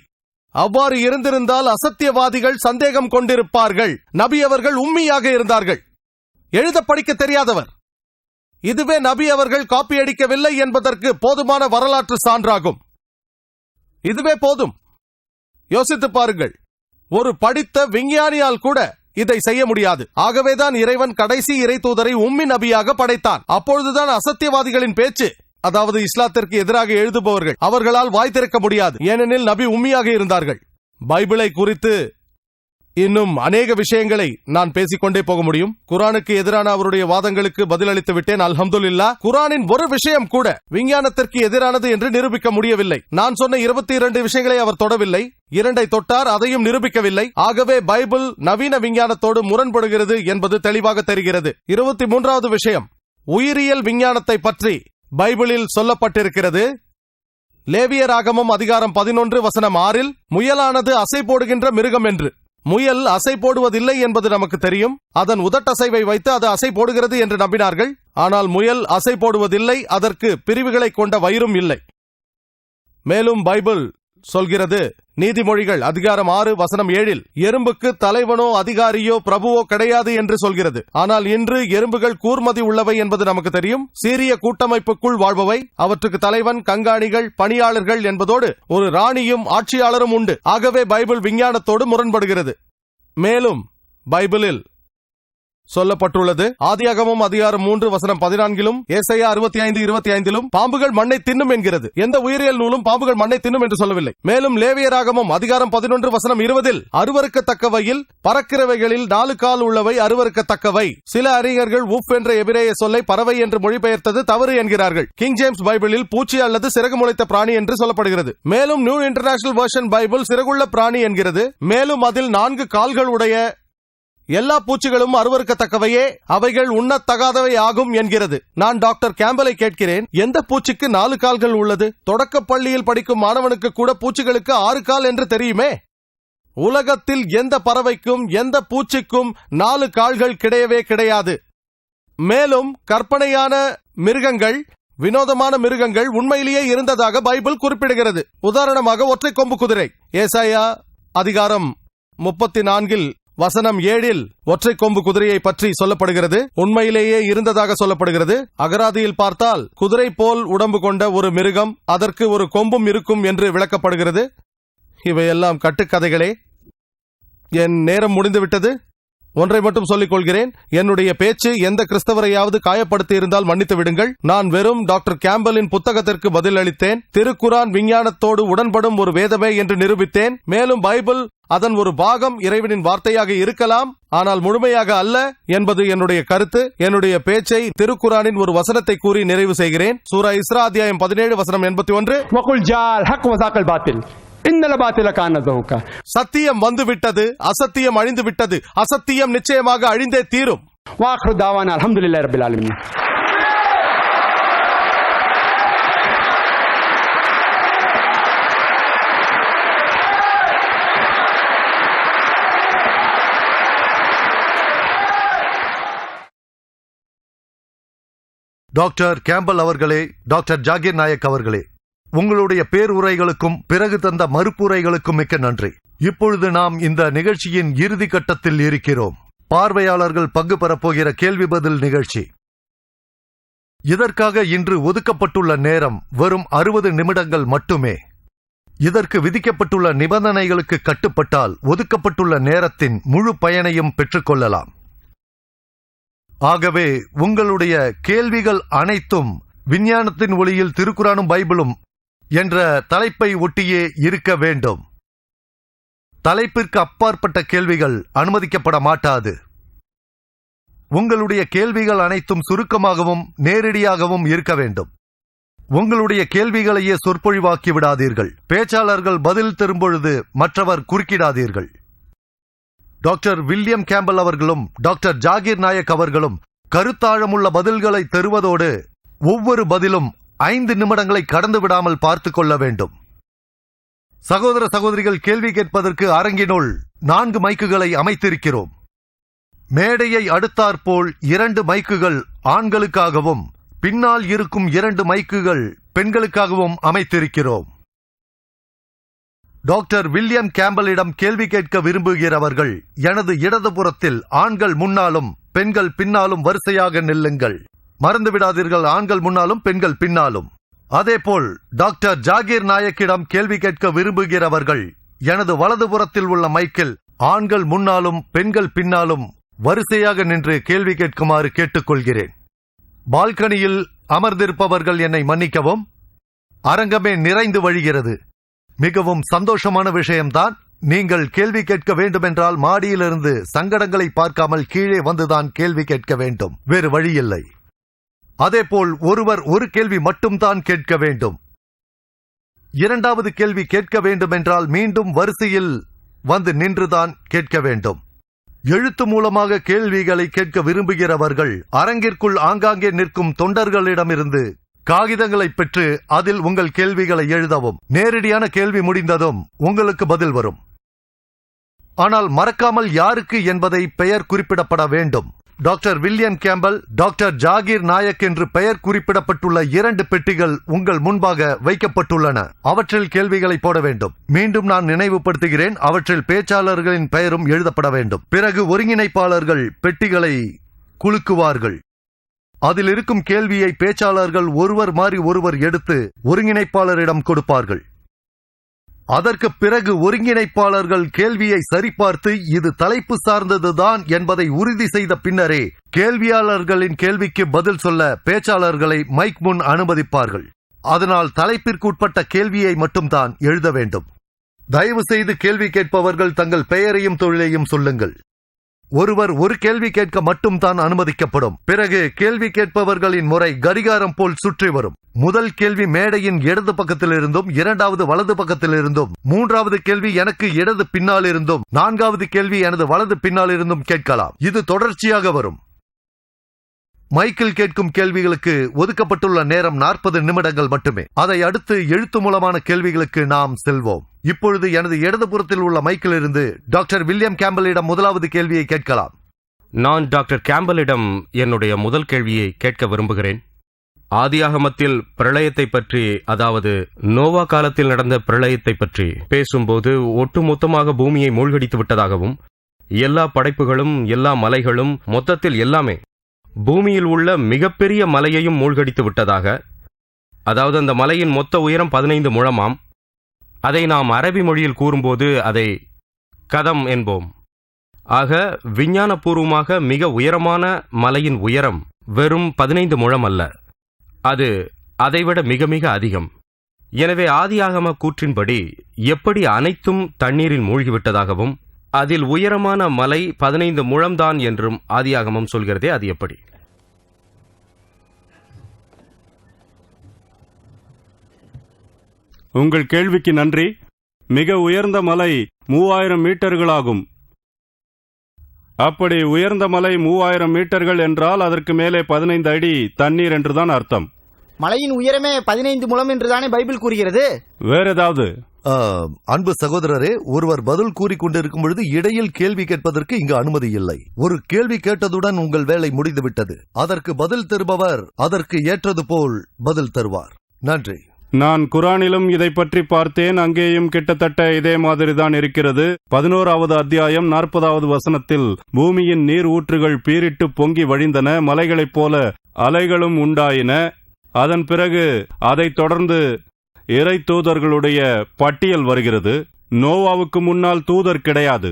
அவ்வாறு இருந்திருந்தால் அசத்தியவாதிகள் சந்தேகம் கொண்டிருப்பார்கள். நபி அவர்கள் உம்மியாக இருந்தார்கள், எழுத படிக்க தெரியாதவர். இதுவே நபி அவர்கள் காப்பி அடிக்கவில்லை என்பதற்கு போதுமான வரலாற்று சான்றாகும். இதுவே போதும். யோசித்து பாருங்கள், ஒரு படித்த விஞ்ஞானியால் கூட இதை செய்ய முடியாது. ஆகவேதான் இறைவன் கடைசி இறை தூதரை உம்மி நபியாக படைத்தான். அப்பொழுதுதான் அசத்தியவாதிகளின் பேச்சு, அதாவது இஸ்லாத்திற்கு எதிராக எழுதுபவர்கள், அவர்களால் வாய் திறக்க முடியாது. ஏனெனில் நபி உம்மியாக இருந்தார்கள். பைபிளை குறித்து இன்னும் அநேக விஷயங்களை நான் பேசிக்கொண்டே போக முடியும். குரானுக்கு எதிரான அவருடைய வாதங்களுக்கு பதிலளித்து விட்டேன், அல்ஹம்துலில்லாஹ். குரானின் ஒரு விஷயம் கூட விஞ்ஞானத்திற்கு எதிரானது என்று நிரூபிக்க முடியவில்லை. நான் சொன்ன 22 விஷயங்களை அவர் தொடவில்லை, 2 தொட்டார், அதையும் நிரூபிக்கவில்லை. ஆகவே பைபிள் நவீன விஞ்ஞானத்தோடு முரண்படுகிறது என்பது தெளிவாக தெரிகிறது. 23வது விஷயம், உயிரியல் விஞ்ஞானத்தை பற்றி பைபிளில் சொல்லப்பட்டிருக்கிறது. லேவியராகமம் அதிகாரம் 11 வசனம் 6 முயலானது அசை போடுகின்ற மிருகம் என்று. முயல் அசை போடுவதில்லை என்பது நமக்கு தெரியும். அதன் உதட்டசைவை வைத்து அது அசை போடுகிறது என்று நம்பினார்கள். ஆனால் முயல் அசை போடுவதில்லை, அதற்கு பிரிவுகளை கொண்ட வயிறும் இல்லை. மேலும் பைபிள் சொல்கிறது, நீதிமொழிகள் அதிகாரம் 6 வசனம் 7 எறும்புக்கு தலைவனோ அதிகாரியோ பிரபுவோ கிடையாது என்று சொல்கிறது. ஆனால் இன்று எறும்புகள் கூர்மதி உள்ளவை என்பது நமக்கு தெரியும். சீரிய கூட்டமைப்புக்குள் வாழ்பவை. அவற்றுக்கு தலைவன், கண்காணிகள், பணியாளர்கள் என்பதோடு ஒரு ராணியும் ஆட்சியாளரும் உண்டு. ஆகவே பைபிள் விஞ்ஞானத்தோடு முரண்படுகிறது. மேலும் பைபிளில் சொல்லப்பட்டுள்ளது, ஆதியாகமம் அதிகாரம் 3 வசனம் 14 ஏசாயா 65:25 பாம்புகள் மண்ணை தின்னும் என்கிறது. எந்த உயிரியல் நூலும் பாம்புகள் மண்ணை தின்னும் என்று சொல்லவில்லை. மேலும் லேவியராகமம் அதிகாரம் 11 வசனம் 20 அருவருக்கத்தக்கவையில் பறக்கிறவைகளில் 4 கால் உள்ளவை அருவருக்கத்தக்கவை. சில அறிஞர்கள் உஃப் என்ற எபிரேய சொல்லை பறவை என்று மொழிபெயர்த்தது தவறு என்கிறார்கள். கிங் ஜேம்ஸ் பைபிளில் பூச்சி அல்லது சிறகு முளைத்த பிராணி என்று சொல்லப்படுகிறது. மேலும் நியூ இன்டர்நேஷனல் வெர்ஷன் பைபிள் சிறகுள்ள பிராணி என்கிறது. மேலும் அதில் 4 கால்கள் உடைய எல்லா பூச்சிகளும் அருவருக்கத்தக்கவையே, அவைகள் உண்ணத்தகாதவை ஆகும் என்கிறது. நான் டாக்டர் கேம்பலை கேட்கிறேன், எந்த பூச்சிக்கு 4 கால்கள் உள்ளது? தொடக்கப் பள்ளியில் படிக்கும் மாணவனுக்கு கூட பூச்சிகளுக்கு 6 கால் என்று தெரியுமே. உலகத்தில் எந்த பறவைக்கும் எந்த பூச்சிக்கும் 4 கால்கள் கிடையவே கிடையாது. மேலும் கற்பனையான மிருகங்கள், வினோதமான மிருகங்கள் உண்மையிலேயே இருந்ததாக பைபிள் குறிப்பிடுகிறது. உதாரணமாக ஒற்றை கொம்பு குதிரை. ஏசாயா அதிகாரம் 34 வசனம் 7 ஒற்றை கொம்பு குதிரையை பற்றி சொல்லப்படுகிறது. உண்மையிலேயே இருந்ததாக சொல்லப்படுகிறது. அகராதியில் பார்த்தால் குதிரை போல் உடம்பு கொண்ட ஒரு மிருகம், அதற்கு ஒரு கொம்பும் இருக்கும் என்று விளக்கப்படுகிறது. இவையெல்லாம் கட்டுக்கதைகளே. என் நேரம் முடிந்துவிட்டது. ஒன்றை மட்டும் சொல்லிக் கொள்கிறேன், என்னுடைய பேச்சு எந்த கிறிஸ்தவரையாவது காயப்படுத்தி இருந்தால் மன்னித்து விடுங்கள். நான் வெறும் டாக்டர் கேம்பலின் புத்தகத்திற்கு பதில் அளித்தேன். திருக்குரான் விஞ்ஞானத்தோடு உடன்படும் ஒரு வேதமே என்று நிரூபித்தேன். மேலும் பைபிள் அதன் ஒரு பாகம் இறைவனின் வார்த்தையாக இருக்கலாம், ஆனால் முழுமையாக அல்ல என்பது என்னுடைய கருத்து. என்னுடைய பேச்சை திருக்குரானின் ஒரு வசனத்தை கூறி நிறைவு செய்கிறேன். சூரா இஸ்ரா அத்தியாயம் 17 வசனம் 81 சத்தியம் வந்துவிட்டது, அசத்தியம் அழிந்து விட்டது. அசத்தியம் நிச்சயமாக அழிந்தே தீரும். அல்ஹம்துலில்லாஹி ரப்பில் ஆலமீன். டாக்டர் கேம்பல் அவர்களே, டாக்டர் ஜாகிர் நாயக் அவர்களே, உங்களுடைய பேருரைகளுக்கும் பிறகு தந்த மறுப்புரைகளுக்கும் மிக்க நன்றி. இப்பொழுது நாம் இந்த நிகழ்ச்சியின் இறுதி கட்டத்தில் இருக்கிறோம். பார்வையாளர்கள் பங்கு பெறப்போகிற கேள்வி பதில் நிகழ்ச்சி. இதற்காக இன்று ஒதுக்கப்பட்டுள்ள நேரம் வெறும் 60 நிமிடங்கள் மட்டுமே. இதற்கு விதிக்கப்பட்டுள்ள நிபந்தனைகளுக்கு கட்டுப்பட்டால் ஒதுக்கப்பட்டுள்ள நேரத்தின் முழு பயனையும் பெற்றுக்கொள்ளலாம். ஆகவே உங்களுடைய கேள்விகள் அனைத்தும் விஞ்ஞானத்தின் ஒளியில் திருக்குரானும் பைபிளும் என்ற தலைப்பை ஒட்டியே இருக்க வேண்டும். தலைப்பிற்கு அப்பாற்பட்ட கேள்விகள் அனுமதிக்கப்பட மாட்டாது. உங்களுடைய கேள்விகள் அனைத்தும் சுருக்கமாகவும் நேரடியாகவும் இருக்க வேண்டும். உங்களுடைய கேள்விகளையே சொற்பொழிவாக்கி விடாதீர்கள். பேச்சாளர்கள் பதில் தரும்பொழுது மற்றவர் குறுக்கிடாதீர்கள். டாக்டர் வில்லியம் கேம்பல் அவர்களும் டாக்டர் ஜாகிர் நாயக் அவர்களும் கருத்தாழமுள்ள பதில்களை தருவதோடு ஒவ்வொரு பதிலும் 5 நிமிடங்களை கடந்து விடாமல் பார்த்துக் கொள்ள வேண்டும். சகோதர சகோதரிகள், கேள்வி கேட்பதற்கு அரங்கினுள் 4 மைக்குகளை அமைத்திருக்கிறோம். மேடையை அடுத்தாற்போல் 2 மைக்குகள் ஆண்களுக்காகவும் பின்னால் இருக்கும் 2 மைக்குகள் பெண்களுக்காகவும் அமைத்திருக்கிறோம். டாக்டர் வில்லியம் கேம்பலிடம் கேள்வி கேட்க விரும்புகிறவர்கள் எனது இடதுபுறத்தில் ஆண்கள் முன்னாலும் பெண்கள் பின்னாலும் வரிசையாக நில்லுங்கள். மறந்துவிடாதீர்கள், ஆண்கள் முன்னாலும் பெண்கள் பின்னாலும். அதேபோல் டாக்டர் ஜாகீர் நாயக்கிடம் கேள்வி கேட்க விரும்புகிறவர்கள் எனது வலதுபுறத்தில் உள்ள மைக்கில் ஆண்கள் முன்னாலும் பெண்கள் பின்னாலும் வரிசையாக நின்று கேள்வி கேட்குமாறு கேட்டுக்கொள்கிறேன். பால்கனியில் அமர்ந்திருப்பவர்கள் என்னை மன்னிக்கவும், அரங்கமே நிறைந்து வழிகிறது. மிகவும் சந்தோஷமான விஷயம்தான். நீங்கள் கேள்வி கேட்க வேண்டுமென்றால் மாடியிலிருந்து சங்கடங்களை பார்க்காமல் கீழே வந்துதான் கேள்வி கேட்க வேண்டும், வேறு வழியில்லை. அதேபோல் ஒருவர் ஒரு கேள்வி மட்டும்தான் கேட்க வேண்டும். இரண்டாவது கேள்வி கேட்க வேண்டுமென்றால் மீண்டும் வரிசையில் வந்து நின்றுதான் கேட்க வேண்டும். எழுத்து மூலமாக கேள்விகளை கேட்க விரும்புகிறவர்கள் அரங்கிற்குள் ஆங்காங்கே நிற்கும் தொண்டர்களிடமிருந்து காகிதங்களை பெற்று அதில் உங்கள் கேள்விகளை எழுதவும். நேரடியான கேள்வி முடிந்ததும் உங்களுக்கு பதில் வரும். ஆனால் மறக்காமல் யாருக்கு என்பதை பெயர் குறிப்பிடப்பட வேண்டும். Doctor William Campbell, doctor Zakir Naik என்று பெயர் குறிப்பிடப்பட்டுள்ள 2 பெட்டிகள் உங்கள் முன்பாக வைக்கப்பட்டுள்ளன. அவற்றில் கேள்விகளை போட வேண்டும். மீண்டும் நான் நினைவுபடுத்துகிறேன், அவற்றில் பேச்சாளர்களின் பெயரும் எழுதப்பட வேண்டும். பிறகு ஒருங்கிணைப்பாளர்கள் பெட்டிகளை குலுக்குவார்கள். அதில் இருக்கும் கேள்வியை பேச்சாளர்கள் ஒருவர் மாறி ஒருவர் எடுத்து ஒருங்கிணைப்பாளரிடம் கொடுப்பார்கள். அதற்கு பிறகு ஒருங்கிணைப்பாளர்கள் கேள்வியை சரிபார்த்து இது தலைப்பு சார்ந்ததுதான் என்பதை உறுதி செய்த பின்னரே கேள்வியாளர்களின் கேள்விக்கு பதில் சொல்ல பேச்சாளர்களை மைக் முன் அனுமதிப்பார்கள். அதனால் தலைப்பிற்குட்பட்ட கேள்வியை மட்டும்தான் எழுத வேண்டும். தயவு செய்து கேள்வி கேட்பவர்கள் தங்கள் பெயரையும் தொழிலையும் சொல்லுங்கள். ஒருவர் ஒரு கேள்வி கேட்க மட்டும்தான் அனுமதிக்கப்படும். பிறகு கேள்வி கேட்பவர்களின் முறை கடிகாரம் போல் சுற்றி வரும். முதல் கேள்வி மேடையின் இடது பக்கத்திலிருந்தும், இரண்டாவது வலது பக்கத்திலிருந்தும், மூன்றாவது கேள்வி எனக்கு இடது பின்னால் இருந்தும், நான்காவது கேள்வி எனது வலது பின்னால் இருந்தும் கேட்கலாம். இது தொடர்ச்சியாக வரும். மைக்கில் கேட்கும் கேள்விகளுக்கு ஒதுக்கப்பட்டுள்ள நேரம் 40 நிமிடங்கள் மட்டுமே. அதை அடுத்து எழுத்து மூலமான கேள்விகளுக்கு நாம் செல்வோம். இப்பொழுது எனது இடதுபுறத்தில் உள்ள மைக்கிலிருந்து டாக்டர் வில்லியம் கேம்பலிடம் முதலாவது கேள்வியை கேட்கலாம். நான் டாக்டர் கேம்பலிடம் என்னுடைய முதல் கேள்வியை கேட்க விரும்புகிறேன். ஆதியாகமத்தில் பிரளயத்தை பற்றி, அதாவது நோவா காலத்தில் நடந்த பிரளயத்தை பற்றி பேசும்போது ஒட்டுமொத்தமாக பூமியை மூழ்கடித்து விட்டதாகவும், எல்லா படைப்புகளும் எல்லா மலைகளும் மொத்தத்தில் எல்லாமே பூமியில் உள்ள மிகப்பெரிய மலையையும் மூழ்கடித்து விட்டதாக, அதாவது அந்த மலையின் மொத்த உயரம் 15 முழமாம். அதை நாம் அரபி மொழியில் கூறும்போது அதை கதம் என்போம். ஆக விஞ்ஞானபூர்வமாக மிக உயரமான மலையின் உயரம் வெறும் 15 முழம் அல்ல, அது அதைவிட மிக மிக அதிகம். எனவே ஆதியாகம கூற்றின்படி எப்படி அனைத்தும் தண்ணீரில் மூழ்கிவிட்டதாகவும் அதில் உயரமான மலை 15 முழம்தான் என்றும் ஆதியாகமம் சொல்கிறதே, அது எப்படி? உங்கள் கேள்விக்கு நன்றி. மிக உயர்ந்த மலை 3000 மீட்டர்களாகும். அப்படி உயர்ந்த மலை 3000 மீட்டர்கள் என்றால் அதற்கு மேலே 15 அடி தண்ணீர் என்றுதான் அர்த்தம். மலையின் உயரமே 15 முழம் என்றுதானே பைபிள் கூறுகிறது. வேற ஏதாவது? அன்பு சகோதரரே, ஒருவர் பதில் கூறிக்கொண்டிருக்கும் பொழுது இடையில் கேள்வி கேட்பதற்கு இங்கு அனுமதி இல்லை. ஒரு கேள்வி கேட்டதுடன் உங்கள் வேலை முடிந்துவிட்டது. அதற்கு பதில் தருபவர் அதற்கு ஏற்றது போல் பதில் தருவார். நன்றி. நான் குரானிலும் இதை பற்றி பார்த்தேன். அங்கேயும் கிட்டத்தட்ட இதே மாதிரிதான் இருக்கிறது. 11வது அத்தியாயம் 40வது வசனத்தில் பூமியின் நீர் ஊற்றுகள் பீரிட்டு பொங்கி வழிந்தன, மலைகளைப் போல அலைகளும் உண்டாயின. அதன் பிறகு அதைத் தொடர்ந்து இறை தூதர்களுடைய பட்டியல் வருகிறது. நோவாவுக்கு முன்னால் தூதர் கிடையாது.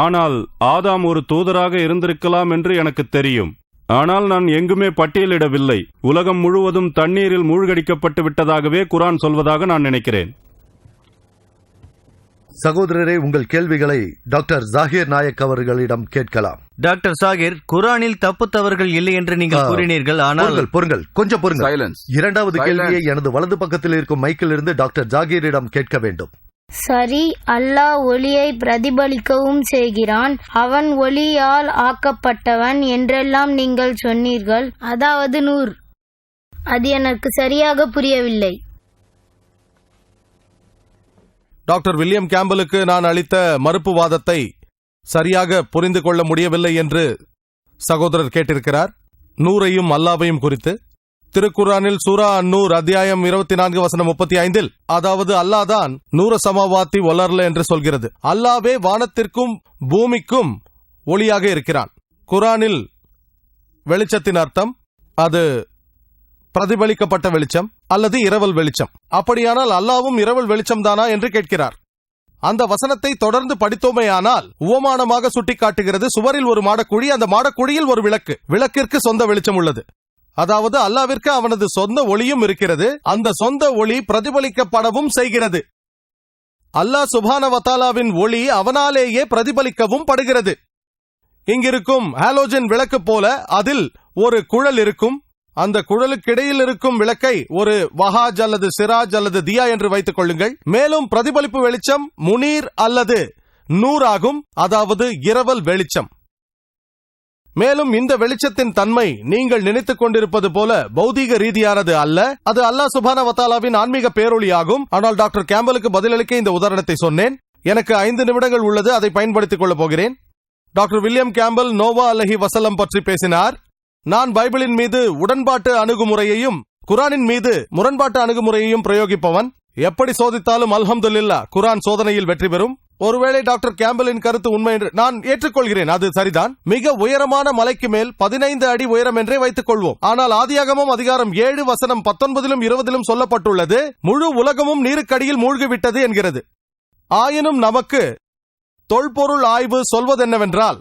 ஆனால் ஆதாம் ஒரு தூதராக இருந்திருக்கலாம் என்று எனக்கு தெரியும். ஆனால் நான் எங்குமே பட்டியலிடவில்லை. உலகம் முழுவதும் தண்ணீரில் மூழ்கடிக்கப்பட்டு விட்டதாகவே குரான் சொல்வதாக நான் நினைக்கிறேன். சகோதரரே, உங்கள் கேள்விகளை டாக்டர் ஜாகீர் நாயக் அவர்களிடம் கேட்கலாம். டாக்டர் ஜாகீர், குரானில் தப்பு தவறுகள் இல்லை என்று நீங்கள் கூறினீர்கள். ஆனால் பொறுங்கள், கொஞ்சம் பொறுங்கள். இரண்டாவது கேள்வியை எனது வலது பக்கத்தில் இருக்கும் மைக்கிலிருந்து டாக்டர் ஜாகீரிடம் கேட்க வேண்டும். சரி, அல்லாஹ் ஒளியை பிரதிபலிக்கவும் செய்கிறான், அவன் ஒளியால் ஆக்கப்பட்டவன் என்றெல்லாம் நீங்கள் சொன்னீர்கள், அதாவது நூர். அது எனக்கு சரியாக புரியவில்லை. டாக்டர் வில்லியம் கேம்பலுக்கு நான் அளித்த மறுப்பு வாதத்தை சரியாக புரிந்து கொள்ள முடியவில்லை என்று சகோதரர் கேட்டிருக்கிறார். நூரையும் அல்லாவையும் குறித்து திருக்குரானில் சூரா அன்னூர் அத்தியாயம் 24 வசனம் 35, அதாவது அல்லாஹ் தான் நூற சமாவாத்தி ஒலர்ல என்று சொல்கிறது. அல்லாவே வானத்திற்கும் பூமிக்கும் ஒளியாக இருக்கிறான். குரானில் வெளிச்சத்தின் அர்த்தம் அது பிரதிபலிக்கப்பட்ட வெளிச்சம் அல்லது இரவல் வெளிச்சம். அப்படியானால் அல்லாவும் இரவல் வெளிச்சம் தானா என்று கேட்கிறார். அந்த வசனத்தை தொடர்ந்து படித்தோமேயானால் உவமானமாக சுட்டிக்காட்டுகிறது. சுவரில் ஒரு மாடக்குழி, அந்த மாடக்குழியில் ஒரு விளக்கு. விளக்கிற்கு சொந்த வெளிச்சம் உள்ளது. அதாவது அல்லாவிற்கு அவனது சொந்த ஒளியும் இருக்கிறது. அந்த சொந்த ஒளி பிரதிபலிக்கப்படவும் செய்கிறது. அல்லாஹ் சுப்ஹான வ தஆலாவின் ஒளி அவனாலேயே பிரதிபலிக்கவும் படுகிறது. இங்கிருக்கும் ஹாலோஜன் விளக்கு போல அதில் ஒரு குழல் இருக்கும். அந்த குழலுக்கிடையில் இருக்கும் விளக்கை ஒரு வஹாஜ் அல்லது சிராஜ் அல்லது தியா என்று வைத்துக் கொள்ளுங்கள். மேலும் பிரதிபலிப்பு வெளிச்சம் முனீர் அல்லது நூர் ஆகும், அதாவது இரவல் வெளிச்சம். மேலும் இந்த வெளிச்சத்தின் தன்மை நீங்கள் நினைத்துக் கொண்டிருப்பது போல பௌதீக ரீதியானது அல்ல. அது அல்லாஹ் சுப்ஹானஹு வ தஆலாவின் ஆன்மீக பேரொளியாகும். ஆனால் டாக்டர் கேம்பலுக்கு பதிலளிக்க இந்த உதாரணத்தை சொன்னேன். எனக்கு 5 நிமிடங்கள் உள்ளது, அதை பயன்படுத்திக் கொள்ளப் போகிறேன். டாக்டர் வில்லியம் கேம்பல் நோவா அலைஹி வஸல்லம் பற்றி பேசினார். நான் பைபிளின் மீது உடன்பாட்டு அணுகுமுறையையும் குரானின் மீது முரண்பாட்டு அணுகுமுறையையும் பிரயோகிப்பவன். எப்படி சோதித்தாலும் அல்ஹம்துலில்லாஹ் குரான் சோதனையில் வெற்றி பெறும். ஒருவேளை டாக்டர் கேம்பலின் கருத்து உண்மை என்று நான் ஏற்றுக்கொள்கிறேன், அது சரிதான். மிக உயரமான மலைக்கு மேல் 15 அடி உயரம் என்றே வைத்துக் கொள்வோம். ஆனால் ஆதியாகமம் அதிகாரம் 7 வசனம் 19 20 சொல்லப்பட்டுள்ளது, முழு உலகமும் நீருக்கடியில் மூழ்கிவிட்டது என்கிறது. ஆயினும் நமக்கு தொல்பொருள் ஆய்வு சொல்வதென்னவென்றால்,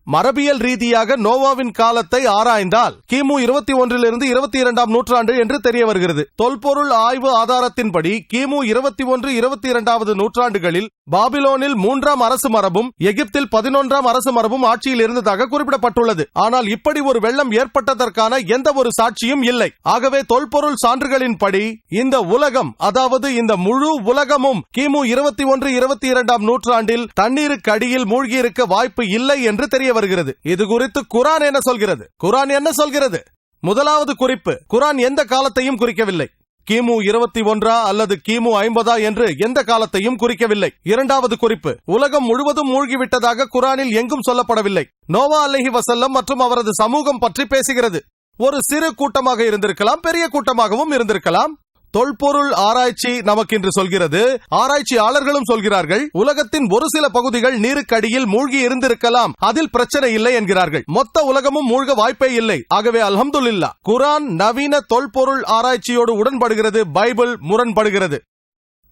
மரபியல் ரீதியாக நோவாவின் காலத்தை ஆராய்ந்தால் கிமு 21 22 நூற்றாண்டு என்று தெரிய வருகிறது. தொல்பொருள் ஆய்வு ஆதாரத்தின்படி கிமு 21 22 நூற்றாண்டுகளில் பாபிலோனில் 3ஆம் அரசு மரபும் எகிப்தில் 11ஆம் அரசு மரபும் ஆட்சியில் இருந்ததாக குறிப்பிடப்பட்டுள்ளது. ஆனால் இப்படி ஒரு வெள்ளம் ஏற்பட்டதற்கான எந்த ஒரு சாட்சியும் இல்லை. ஆகவே தொல்பொருள் சான்றுகளின்படி இந்த உலகம், அதாவது இந்த முழு உலகமும் கிமு 21 22 நூற்றாண்டில் தண்ணீருக்கு அடியில் மூழ்கியிருக்க வாய்ப்பு இல்லை என்று தெரிய வருகிறது. இது குறித்து குரான் என்ன சொல்கிறது? குரான் என்ன சொல்கிறது? முதலாவது குறிப்பு, குரான் எந்த காலத்தையும் குறிக்கவில்லை. கிமு 21 அல்லது கிமு 50 என்று எந்த காலத்தையும் குறிக்கவில்லை. இரண்டாவது குறிப்பு, உலகம் முழுவதும் மூழ்கிவிட்டதாக குரானில் எங்கும் சொல்லப்படவில்லை. நோவா அலைஹி வஸல்லம் மற்றும் அவரது சமூகம் பற்றி பேசுகிறது. ஒரு சிறு கூட்டமாக இருந்திருக்கலாம், பெரிய கூட்டமாகவும் இருந்திருக்கலாம். தொல்பொருள் ஆராய்ச்சி நமக்கு இன்று சொல்கிறது, ஆராய்ச்சியாளர்களும் சொல்கிறார்கள், உலகத்தின் ஒரு சில பகுதிகள் நீருக்கடியில் மூழ்கி இருந்திருக்கலாம், அதில் பிரச்சனை இல்லை என்கிறார்கள். மொத்த உலகமும் மூழ்க வாய்ப்பே இல்லை. ஆகவே அல்ஹம்துலில்லாஹ் குரான் நவீன தொல்பொருள் ஆராய்ச்சியோடு உடன்படுகிறது, பைபிள் முரண்படுகிறது.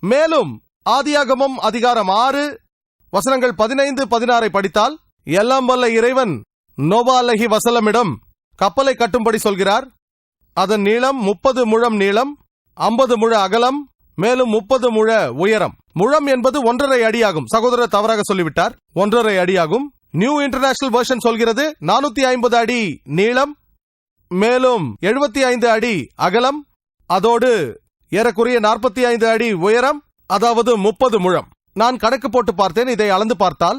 மேலும் ஆதியாகமம் அதிகாரம் 6 வசனங்கள் 15 16 படித்தால், எல்லாம் வல்ல இறைவன் நோவா அலைஹி வஸல்லமிடம் கப்பலை கட்டும்படி சொல்கிறார். அதன் நீளம் 30 முழம் நீளம், 50 முழ அகலம், மேலும் 30 முழ உயரம். முழம் என்பது 1.5 அடியாகும். சகோதரர் தவறாக சொல்லிவிட்டார், 1.5 அடியாகும். நியூ இன்டர்நேஷனல் வெர்ஷன் சொல்கிறது 450 அடி நீளம், மேலும் 75 அடி அகலம், அதோடு ஏறக்குறைய 45 அடி உயரம், அதாவது 30 முழம். நான் கணக்கு போட்டு பார்த்தேன். இதை அளந்து பார்த்தால்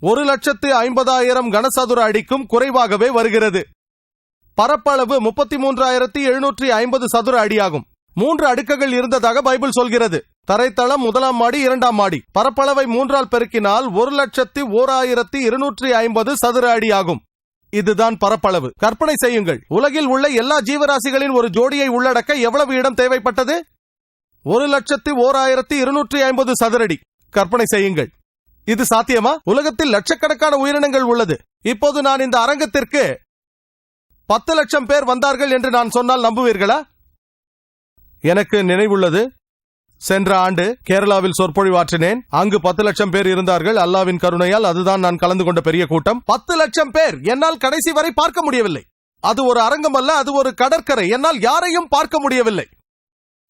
1,50,000 கனசதுர அடிக்கும் குறைவாகவே வருகிறது. பரப்பளவு 33,750 சதுர அடியாகும். 3 அடுக்குகள் இருந்ததாக பைபிள் சொல்கிறது. தரைத்தளம், 1ஆம் மாடி, 2ஆம் மாடி. பரப்பளவை 3ஆல் பெருக்கினால் 1,01,250 சதுர அடி ஆகும். இதுதான் பரப்பளவு. கற்பனை செய்யுங்கள், உலகில் உள்ள எல்லா ஜீவராசிகளின் ஒரு ஜோடியை உள்ளடக்க எவ்வளவு இடம் தேவைப்பட்டது? 1,01,250 சதுரடி. கற்பனை செய்யுங்கள், இது சாத்தியமா? உலகத்தில் லட்சக்கணக்கான உயிரினங்கள் உள்ளது. இப்போது நான் இந்த அரங்கத்திற்கு 10 லட்சம் பேர் வந்தார்கள் என்று நான் சொன்னால் நம்புவீர்களா? எனக்கு நினைவுள்ளது, சென்ற ஆண்டு கேரளாவில் சொற்பொழிவாற்றினேன். அங்கு 10 லட்சம் பேர் இருந்தார்கள். அல்லாவின் கருணையால் அதுதான் நான் கலந்து கொண்ட பெரிய கூட்டம். 10 லட்சம் பேர் என்னால் கடைசி வரை பார்க்க முடியவில்லை. அது ஒரு அரங்கம் அல்ல, அது ஒரு கடற்கரை. என்னால் யாரையும் பார்க்க முடியவில்லை.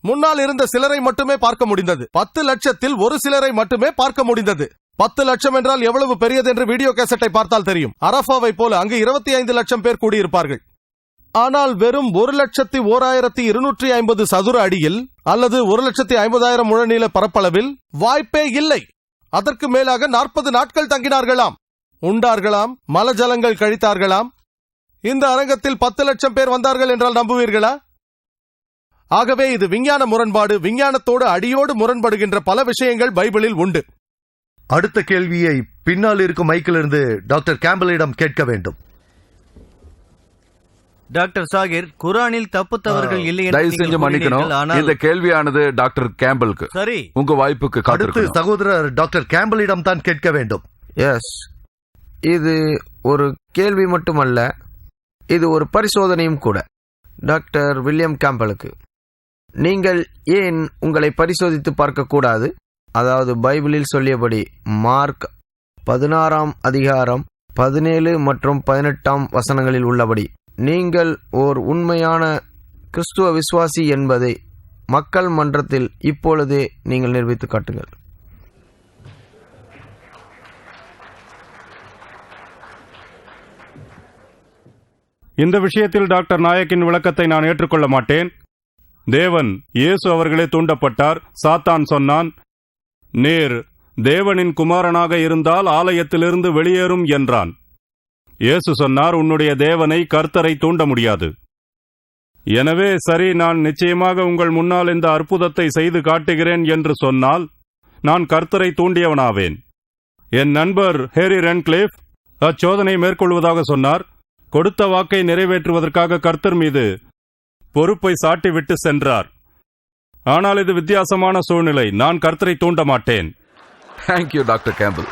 முன்னால் இருந்த சிலரை மட்டுமே பார்க்க முடிந்தது. 10 லட்சத்தில் ஒரு சிலரை மட்டுமே பார்க்க முடிந்தது. 10 லட்சம் என்றால் எவ்வளவு பெரியது என்று வீடியோ கேசட்டை பார்த்தால் தெரியும். அரஃபாவை போல அங்கு 25 லட்சம் பேர் கூடியிருப்பார்கள். ஆனால் வெறும் 1,01,250 சதுர அடியில் அல்லது 1,50,000 முழ நீள பரப்பளவில் வாய்ப்பே இல்லை. அதற்கு மேலாக 40 நாட்கள் தங்கினார்களாம், உண்டார்களாம், மலஜலங்கள் கழித்தார்களாம். இந்த அரங்கத்தில் 10 லட்சம் பேர் வந்தார்கள் என்றால் நம்புவீர்களா? ஆகவே இது விஞ்ஞான முரண்பாடு. விஞ்ஞானத்தோடு அடியோடு முரண்படுகின்ற பல விஷயங்கள் பைபிளில் உண்டு. அடுத்த கேள்வியை பின்னால் இருக்கும் மைக்கிலிருந்து டாக்டர் கேம்பலிடம் கேட்க வேண்டும். டாக்டர் சாகிர், குரானில் தப்பு தவறுகள் இல்லை என்று தயவு நீங்கள் செஞ்சு மன்னிக்கணும். கூறினீர்கள். ஆனால் இந்த கேள்வியானது டாக்டர் கேம்பலுக்கு. சரி, உங்க வாய்ப்புக்கு அடுத்து காத்திருக்கிறோம். சகோதரர் டாக்டர் கேம்பலிடம் தான் கேட்க வேண்டும். எஸ், இது ஒரு கேள்வி மட்டுமல்ல, இது ஒரு பரிசோதனையும் கூட. டாக்டர் வில்லியம் கேம்பலுக்கு, நீங்கள் ஏன் உங்களை பரிசோதித்து பார்க்கக்கூடாது? அதாவது பைபிளில் சொல்லியபடி மார்க் 16 அதிகாரம் 17 மற்றும் 18 வசனங்களில் உள்ளபடி நீங்கள் ஓர் உண்மையான கிறிஸ்துவ விசுவாசி என்பதை மக்கள் மன்றத்தில் இப்பொழுதே நீங்கள் நிரூபித்து காட்டுங்கள். இந்த விஷயத்தில் டாக்டர் நாயக்கின் விளக்கத்தை நான் ஏற்றுக்கொள்ள மாட்டேன். தேவன் இயேசு அவர்களே தூண்டப்பட்டார். சாத்தான் சொன்னான், நீர் தேவனின் குமாரனாக இருந்தால் ஆலயத்திலிருந்து வெளியேறும் என்றான். இயேசு சொன்னார், உன்னுடைய தேவனை கர்த்தரை தூண்ட முடியாது. எனவே சரி, நான் நிச்சயமாக உங்கள் முன்னால் இந்த அற்புதத்தை செய்து காட்டுகிறேன் என்று சொன்னால் நான் கர்த்தரை தூண்டியவனாவேன். என் நண்பர் ஹேரி ரென்க்ளிஃப் அச்சோதனை மேற்கொள்வதாக சொன்னார். கொடுத்த வாக்கை நிறைவேற்றுவதற்காக கர்த்தர் மீது பொறுப்பை சாட்டிவிட்டு சென்றார். ஆனால் இது வித்தியாசமான சூழ்நிலை. நான் கர்த்தரை தூண்ட மாட்டேன். Thank you doctor Campbell.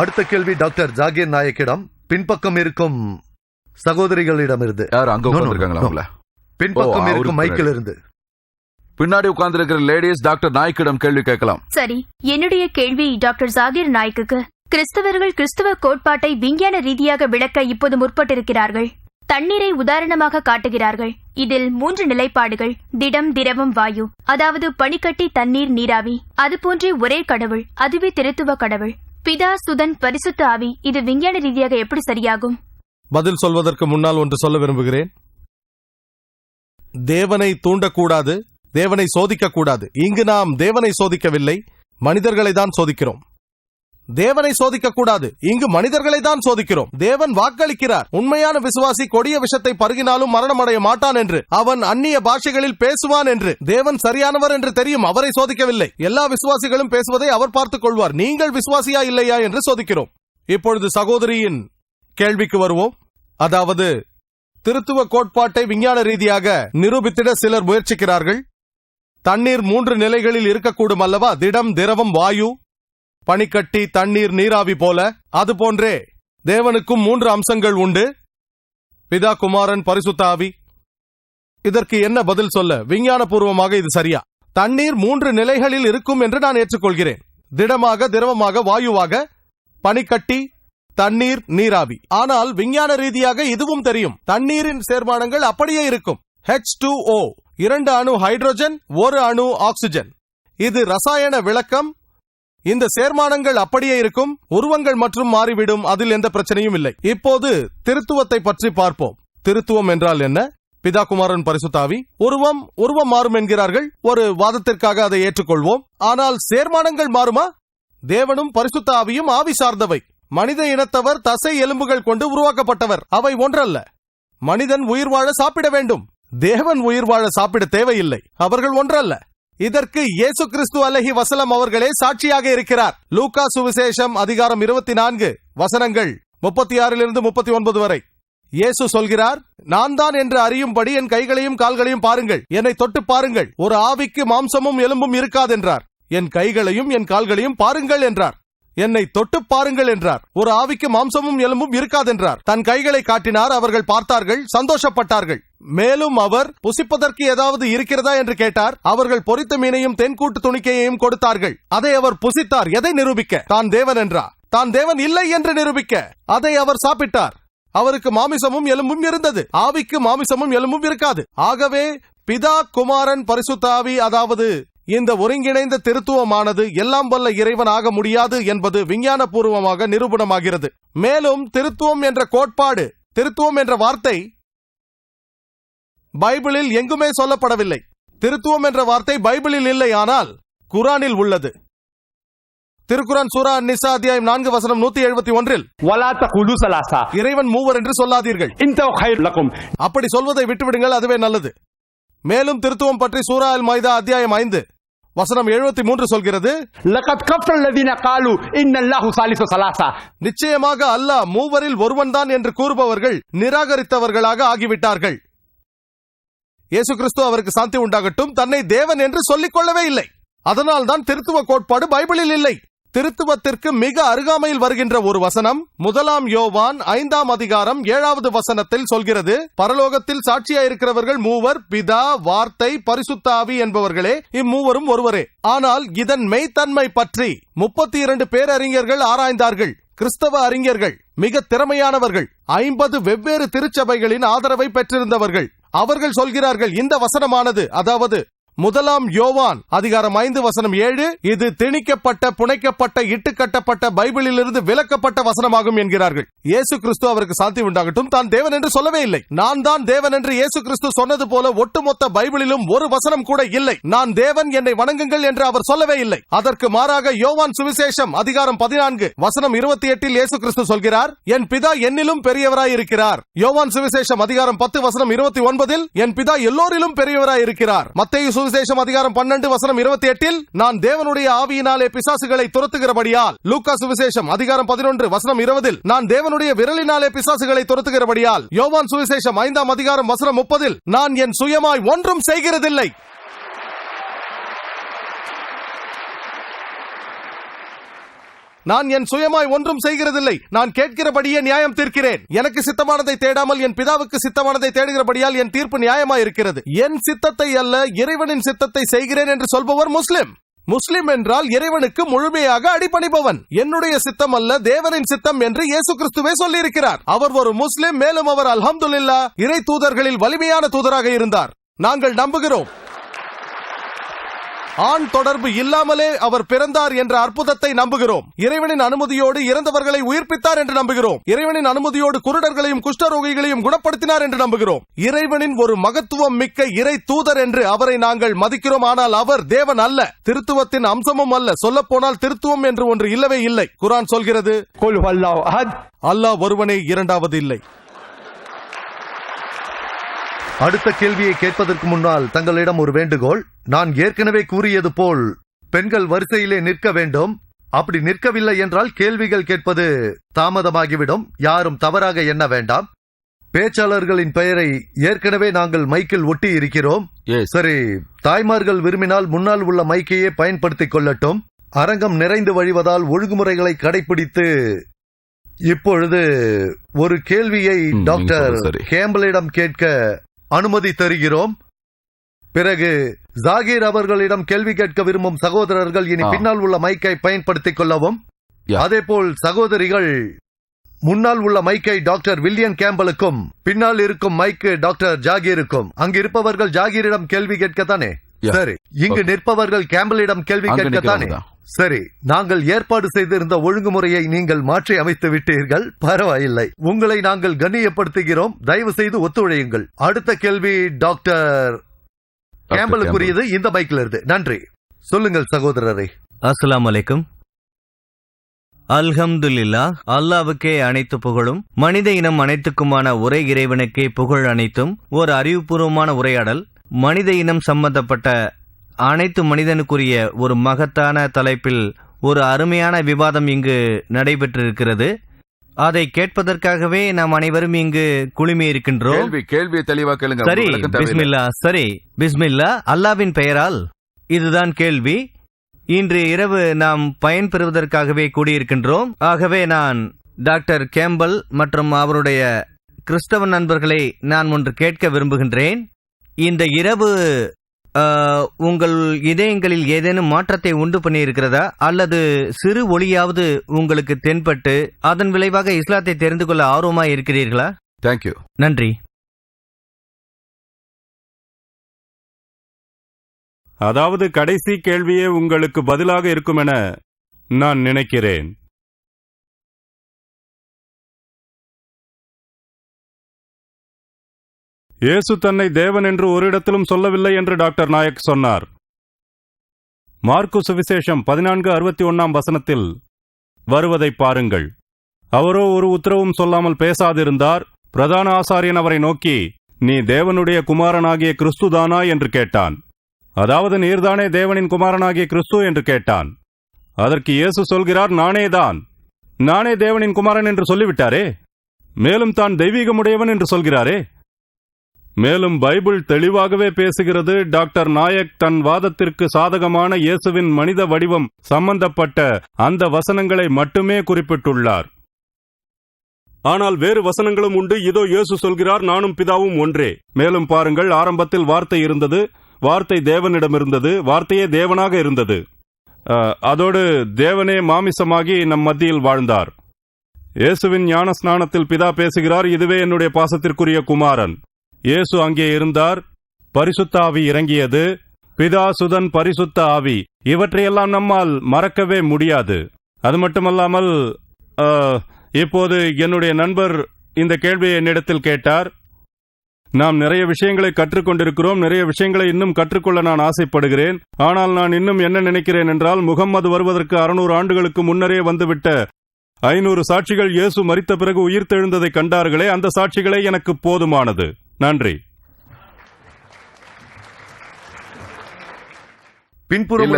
அடுத்த கேள்வி டாக்டர் ஜாகீர் நாயக்கிடம், பின்பக்கம் இருக்கும் சகோதரிகளிடமிருந்து. யார் அங்க உட்கார்ந்திருக்காங்களா? அவங்கள பின்பக்கம் ஓ, இருக்கும் அவருக்கு மைக்கில் இருந்து. பின்னாடி உட்கார்ந்திருக்கிற லேடிஸ் டாக்டர் நாய்க்கிடம் கேள்வி கேட்கலாம். சரி, என்னுடைய கேள்வி டாக்டர் ஜாகிர் நாய்க்கு. கிறிஸ்தவர்கள் கிறிஸ்துவ கோட்பாட்டை விஞ்ஞான ரீதியாக விளக்க இப்போது முற்பட்டிருக்கிறார்கள். தண்ணீரை உதாரணமாக காட்டுகிறார்கள். இதில் 3 நிலைப்பாடுகள்: திடம், திரவம், வாயு. அதாவது பனிக்கட்டி, தண்ணீர், நீராவி. அதுபோன்றே ஒரே கடவுள், அதுவே திருத்துவ கடவுள், பிதா, சுதன், பரிசுத்த ஆவி. இது விஞ்ஞான ரீதியாக எப்படி சரியாகும்? பதில் சொல்வதற்கு முன்னால் ஒன்று சொல்ல விரும்புகிறேன். தேவனை தூண்டக்கூடாது, தேவனை சோதிக்கக்கூடாது. இங்கு நாம் தேவனை சோதிக்கவில்லை, மனிதர்களை தான் சோதிக்கிறோம். தேவனை சோதிக்கக்கூடாது, இங்கு மனிதர்களை தான் சோதிக்கிறோம். தேவன் வாக்களிக்கிறார், உண்மையான விசுவாசி கொடிய விஷத்தை பருகினாலும் மரணமடைய மாட்டான் என்று. அவன் அந்நிய பாஷைகளில் பேசுவான் என்று. தேவன் சரியானவர் என்று தெரியும், அவரை சோதிக்கவில்லை. எல்லா விசுவாசிகளும் பேசுவதை அவர் பார்த்துக் கொள்வார். நீங்கள் விசுவாசியா இல்லையா என்று சோதிக்கிறோம். இப்பொழுது சகோதரியின் கேள்விக்கு வருவோம். அதாவது திருத்துவ கோட்பாட்டை விஞ்ஞான ரீதியாக நிரூபித்திட சிலர் முயற்சிக்கிறார்கள். தண்ணீர் 3 நிலைகளில் இருக்கக்கூடும் அல்லவா? திடம், திரவம், வாயு. பனிக்கட்டி, தண்ணீர், நீராவி போல. அதுபோன்றே தேவனுக்கும் 3 அம்சங்கள் உண்டு: பிதா, குமாரன், பரிசுத்த ஆவி. இதற்கு என்ன பதில் சொல்ல? விஞ்ஞான பூர்வமாக இது சரியா? தண்ணீர் 3 நிலைகளில் இருக்கும் என்று நான் ஏற்றுக்கொள்கிறேன். திடமாக, திரவமாக, வாயுவாக, பனிக்கட்டி, தண்ணீர், நீராவி. ஆனால் விஞ்ஞான ரீதியாக இதுவும் தெரியும், தண்ணீரின் சேர்மானங்கள் அப்படியே இருக்கும். H2O, 2 அணு ஹைட்ரோஜன், 1 அணு ஆக்சிஜன். இது ரசாயன விளக்கம். இந்த சேர்மானங்கள் அப்படியே இருக்கும், உருவங்கள் மற்றும் மாறிவிடும், அதில் எந்த பிரச்சனையும் இல்லை. இப்போது திருத்துவத்தை பற்றி பார்ப்போம். திருத்துவம் என்றால் என்ன? பிதா, குமாரன், பரிசுத்த ஆவி. உருவம் மாறும் என்கிறார்கள். ஒரு வாதத்திற்காக அதை ஏற்றுக்கொள்வோம். ஆனால் சேர்மானங்கள் மாறுமா? தேவனும் பரிசுத்த ஆவியும் ஆவி சார்ந்தவை. மனித இனத்தவர் தசை எலும்புகள் கொண்டு உருவாக்கப்பட்டவர். அவை ஒன்றல்ல. மனிதன் உயிர் வாழ சாப்பிட வேண்டும், தேவன் உயிர் வாழ சாப்பிட தேவையில்லை. அவர்கள் ஒன்றல்ல. இதற்கு இயேசு கிறிஸ்து அலைஹி வஸல்லம் அவர்களே சாட்சியாக இருக்கிறார். லூக்கா சுவிசேஷம் அதிகாரம் 24 வசனங்கள் 36 39 வரை இயேசு சொல்கிறார், நான் தான் என்று அறியும்படி என் கைகளையும் கால்களையும் பாருங்கள், என்னை தொட்டு பாருங்கள். ஒரு ஆவிக்கு மாம்சமும் எலும்பும் இருக்காதென்றார். என் கைகளையும் என் கால்களையும் பாருங்கள் என்றார். என்னை தொட்டு பாருங்கள் என்றார். ஒரு ஆவிக்கு மாம்சமும் எலும்பும் இருக்காதென்றார். தன் கைகளை காட்டினார். அவர்கள் பார்த்தார்கள், சந்தோஷப்பட்டார்கள். மேலும் அவர் புசிப்பதற்கு ஏதாவது இருக்கிறதா என்று கேட்டார். அவர்கள் பொரித்த மீனையும் தென்கூட்டு துணிக்கையையும் கொடுத்தார்கள். அதை அவர் புசித்தார். எதை நிரூபிக்க? தான் தேவன் என்றார். தான் தேவன் இல்லை என்று நிரூபிக்க. அதை அவர் சாப்பிட்டார். அவருக்கு மாமிசமும் எலும்பும் இருந்தது. ஆவிக்கு மாமிசமும் எலும்பும் இருக்காது. ஆகவே பிதா, குமாரன், பரிசுத்த ஆவி, அதாவது இந்த ஒருங்கிணைந்த திருத்துவமானது எல்லாம் வல்ல இறைவன் ஆக முடியாது என்பது விஞ்ஞான பூர்வமாக நிரூபணமாகிறது. மேலும் திருத்துவம் என்ற கோட்பாடு, திருத்துவம் என்ற வார்த்தை பைபிளில் எங்குமே சொல்லப்படவில்லை. திருத்துவம் என்ற வார்த்தை பைபிளில் இல்லை, ஆனால் குரானில் உள்ளது. திருக்குரான் சூரா அன்-நிசா அத்தியாயம் 4 வசனம் 171 இறைவன் மூவர் என்று சொல்லாதீர்கள். அப்படி சொல்வதை விட்டுவிடுங்கள், அதுவே நல்லது. மேலும் திருத்துவம் பற்றி சூரா அல் மைதா அத்தியாயம் 5 வசனம் 73 சொல்கிறது, லகத் கஃபர அல்லதீன காலு இன்னல்லாஹு சாலிசு ஸலாஸா. நிச்சயமாக அல்லாஹ் மூவரில் ஒருவன்தான் என்று கூறுபவர்கள் நிராகரித்தவர்களாக ஆகிவிட்டார்கள். இயேசு கிறிஸ்து, அவருக்கு சாந்தி உண்டாகட்டும், தன்னை தேவன் என்று சொல்லிக் கொள்ளவே இல்லை. அதனால்தான் திருத்துவ கோட்பாடு பைபிளில் இல்லை. திருத்துவத்திற்கு மிக அருகாமையில் வருகின்ற ஒரு வசனம் 1 யோவான் 5 அதிகாரம் 7 வசனத்தில் சொல்கிறது, பரலோகத்தில் சாட்சியாயிருக்கிறவர்கள் மூவர், பிதா, வார்த்தை, பரிசுத்த ஆவி என்பவர்களே, இம்மூவரும் ஒருவரே. ஆனால் இதன் மெய்த்தன்மை பற்றி 32 பேரறிஞர்கள் ஆராய்ந்தார்கள். கிறிஸ்தவ அறிஞர்கள், மிக திறமையானவர்கள், 50 வெவ்வேறு திருச்சபைகளின் ஆதரவை பெற்றிருந்தவர்கள். அவர்கள் சொல்கிறார்கள், இந்த வசனமானது, அதாவது 1 யோவான் அதிகாரம் 5 வசனம் 7, இது திணிக்கப்பட்ட, புனைக்கப்பட்ட, இட்டுக்கட்டப்பட்ட பைபிளிலிருந்து விலக்கப்பட்ட வசனமாகும் என்கிறார்கள். இயேசு கிறிஸ்து, அவருக்கு சாந்தி உண்டாகட்டும், தான் தேவன் என்று சொல்லவே இல்லை. நான் தான் தேவன் என்று இயேசு கிறிஸ்து சொன்னது போல ஒட்டுமொத்த பைபிளிலும் ஒரு வசனம் கூட இல்லை. நான் தேவன், என்னை வணங்குங்கள் என்று அவர் சொல்லவே இல்லை. அதற்கு மாறாக யோவான் சுவிசேஷம் அதிகாரம் 14 வசனம் 28 இயேசு கிறிஸ்து சொல்கிறார், என் பிதா என்னிலும் பெரியவராய் இருக்கிறார். யோவான் சுவிசேஷம் அதிகாரம் 10 வசனம் 29, என் பிதா எல்லோரிலும் பெரியவராய் இருக்கிறார். மத்தேயு சுவிசேஷம் அதிகாரம் 12 வசனம் 28, நான் தேவனுடைய ஆவியினாலே பிசாசுகளை துரத்துகிறபடியால். லூக்கா சுவிசேஷம் அதிகாரம் 11 வசனம் 20, நான் தேவனுடைய விரலினாலே பிசாசுகளை துரத்துகிறபடியால். யோவான் சுவிசேஷம் 5 அதிகாரம் வசனம் 30, நான் என் சுயமாய் ஒன்றும் செய்கிறதில்லை. நான் என் சுயமாய் ஒன்றும் செய்கிறதில்லை. நான் கேட்கிறபடியே நியாயம் தீர்க்கிறேன். எனக்கு சித்தமானதை தேடாமல் என் பிதாவுக்கு சித்தமானதை தேடுகிறபடியால் என் தீர்ப்பு நியாயமாய் இருக்கிறது. என் சித்தத்தை அல்ல, இறைவனின் சித்தத்தை செய்கிறேன் என்று சொல்பவர் முஸ்லிம். முஸ்லிம் என்றால் இறைவனுக்கு முழுமையாக அடிபணிபவன். என்னுடைய சித்தம் அல்ல, தேவனின் சித்தம் என்று இயேசு கிறிஸ்துவே சொல்லியிருக்கிறார். அவர் ஒரு முஸ்லிம். மேலும் அவர் அல்ஹம்துலில்லாஹ் இறை தூதர்களில் வலிமையான தூதராக இருந்தார். நாங்கள் நம்புகிறோம். ஆண் தொடர்பு இல்லாமலே அவர் பிறந்தார் என்ற அற்புதத்தை நம்புகிறோம். இறைவனின் அனுமதியோடு இறந்தவர்களை உயிர்ப்பித்தார் என்று நம்புகிறோம். இறைவனின் அனுமதியோடு குருடர்களையும் குஷ்டரோகிகளையும் குணப்படுத்தினார் என்று நம்புகிறோம். இறைவனின் ஒரு மகத்துவம் மிக்க இறை தூதர் என்று அவரை நாங்கள் மதிக்கிறோம். ஆனால் அவர் தேவன் அல்ல, திருத்துவத்தின் அம்சமும் அல்ல. சொல்ல போனால் திருத்துவம் என்று ஒன்று இல்லவே இல்லை. குர்ஆன் சொல்கிறது, அல்லாஹ் ஒருவனே, இரண்டாவது இல்லை. அடுத்த கேள்வியை கேட்பதற்கு முன்னால் தங்களிடம் ஒரு வேண்டுகோள். நான் ஏற்கனவே கூறியது போல் பெண்கள் வரிசையிலே நிற்க வேண்டும். அப்படி நிற்கவில்லை என்றால் கேள்விகள் கேட்பது தாமதமாகிவிடும். யாரும் தவறாக எண்ண வேண்டாம். பேச்சாளர்களின் பெயரை ஏற்கனவே நாங்கள் மைக்கில் ஒட்டி இருக்கிறோம். சரி, தாய்மார்கள் விரும்பினால் முன்னால் உள்ள மைக்கையே பயன்படுத்திக் கொள்ளட்டும். அரங்கம் நிறைந்து வழிவதால் ஒழுங்குமுறைகளை கடைபிடித்து இப்பொழுது ஒரு கேள்வியை டாக்டர் கேம்பலிடம் கேட்க அனுமதி தருகிறோம். பிறகு ஜாகீர் அவர்களிடம் கேள்வி கேட்க விரும்பும் சகோதரர்கள் இனி பின்னால் உள்ள மைக்கை பயன்படுத்திக் கொள்ளவும். அதேபோல் சகோதரிகள் முன்னால் உள்ள மைக்கை டாக்டர் வில்லியம் கேம்பலுக்கும் பின்னால் இருக்கும் மைக்கு டாக்டர் ஜாகீருக்கும். அங்கு இருப்பவர்கள் ஜாகீரிடம் கேள்வி கேட்கத்தானே? சரி, இங்கு நிற்பவர்கள் கேம்பலிடம் கேள்வி கேட்கத்தானே? சரி, நாங்கள் ஏற்பாடு செய்திருந்த ஒழுங்குமுறையை நீங்கள் மாற்றி அமைத்து விட்டீர்கள். பரவாயில்லை, உங்களை நாங்கள் கண்ணியப்படுத்துகிறோம். தயவு செய்து ஒத்துழையுங்கள். அடுத்த கேள்வி டாக்டர் கேம்பலுக்குரியது. இந்த மைக்கில் இருந்து. நன்றி. சொல்லுங்கள் சகோதரரை. அஸ்ஸலாமு அலைக்கும். அல்ஹம்துலில்லாஹ், அல்லாவுக்கே அனைத்து புகழும். மனித இனம் அனைத்துக்குமான ஒரே இறைவனுக்கே புகழ் அனைத்தும். ஒரு அறிவுபூர்வமான உரையாடல். மனித இனம் சம்பந்தப்பட்ட அனைத்து மனிதனுக்குரிய ஒரு மகத்தான தலைப்பில் ஒரு அருமையான விவாதம் இங்கு நடைபெற்றிருக்கிறது. அதை கேட்பதற்காகவே நாம் அனைவரும் இங்கு குழுமி இருக்கின்றோம். சரி, பிஸ்மில்லா. சரி, பிஸ்மில்லா. அல்லாவின் பெயரால். இதுதான் கேள்வி. இன்று இரவு நாம் பயன்பெறுவதற்காகவே கூடியிருக்கின்றோம். ஆகவே நான் டாக்டர் கேம்பல் மற்றும் அவருடைய கிறிஸ்தவ நண்பர்களை நான் ஒன்று கேட்க விரும்புகின்றேன். இந்த இரவு உங்கள் இதயங்களில் ஏதேனும் மாற்றத்தை உண்டு பண்ணியிருக்கிறதா, அல்லது சிறு ஒளியாவது உங்களுக்கு தென்பட்டு அதன் விளைவாக இஸ்லாத்தை தெரிந்து கொள்ள ஆர்வமாய் இருக்கிறீர்களா? தேங்க்யூ. நன்றி. அதாவது கடைசி கேள்வியே உங்களுக்கு பதிலாக இருக்கும் என நான் நினைக்கிறேன். இயேசு தன்னை தேவன் என்று ஒரு இடத்திலும் சொல்லவில்லை என்று டாக்டர் நாயக் சொன்னார். மார்க்கு சுவிசேஷம் 14:61 வசனத்தில் வருவதை பாருங்கள். அவரோ ஒரு உத்தரவும் சொல்லாமல் பேசாதிருந்தார். பிரதான ஆசாரியன் அவரை நோக்கி, நீ தேவனுடைய குமாரனாகிய கிறிஸ்துதானா என்று கேட்டான். அதாவது நீர்தானே தேவனின் குமாரனாகிய கிறிஸ்து என்று கேட்டான். அதற்கு இயேசு சொல்கிறார், நானேதான். நானே தேவனின் குமாரன் என்று சொல்லிவிட்டாரே. மேலும் தான் தெய்வீகமுடையவன் என்று சொல்கிறாரே. மேலும் பைபிள் தெளிவாகவே பேசுகிறது. டாக்டர் நாயக் தன் வாதத்திற்கு சாதகமான இயேசுவின் மனித வடிவம் சம்பந்தப்பட்ட அந்த வசனங்களை மட்டுமே குறிப்பிட்டுள்ளார். ஆனால் வேறு வசனங்களும் உண்டு. இதோ இயேசு சொல்கிறார், நானும் பிதாவும் ஒன்றே. மேலும் பாருங்கள், ஆரம்பத்தில் வார்த்தை இருந்தது, வார்த்தை தேவனிடமிருந்தது, வார்த்தையே தேவனாக இருந்தது. அதோடு தேவனே மாமிசமாகி நம் மத்தியில் வாழ்ந்தார். இயேசுவின் ஞான ஸ்நானத்தில் பிதா பேசுகிறார், இதுவே என்னுடைய பாசத்திற்குரிய குமாரன். இயேசு அங்கே இருந்தார். பரிசுத்த ஆவி இறங்கியது. பிதா, சுதன், பரிசுத்த ஆவி, இவற்றையெல்லாம் நம்மால் மறக்கவே முடியாது. அது மட்டுமல்லாமல் இப்போது என்னுடைய நண்பர் இந்த கேள்வியை என்னிடத்தில் கேட்டார். நாம் நிறைய விஷயங்களை கற்றுக்கொண்டிருக்கிறோம், நிறைய விஷயங்களை இன்னும் கற்றுக்கொள்ள நான் ஆசைப்படுகிறேன். ஆனால் நான் இன்னும் என்ன நினைக்கிறேன் என்றால், முகம்மது வருவதற்கு 600 ஆண்டுகளுக்கு முன்னரே வந்துவிட்ட 500 சாட்சிகள் இயேசு மரித்த பிறகு உயிர்த்தெழுந்ததை கண்டார்களே, அந்த சாட்சிகளே எனக்கு போதுமானது. நன்றி. பின்புறம்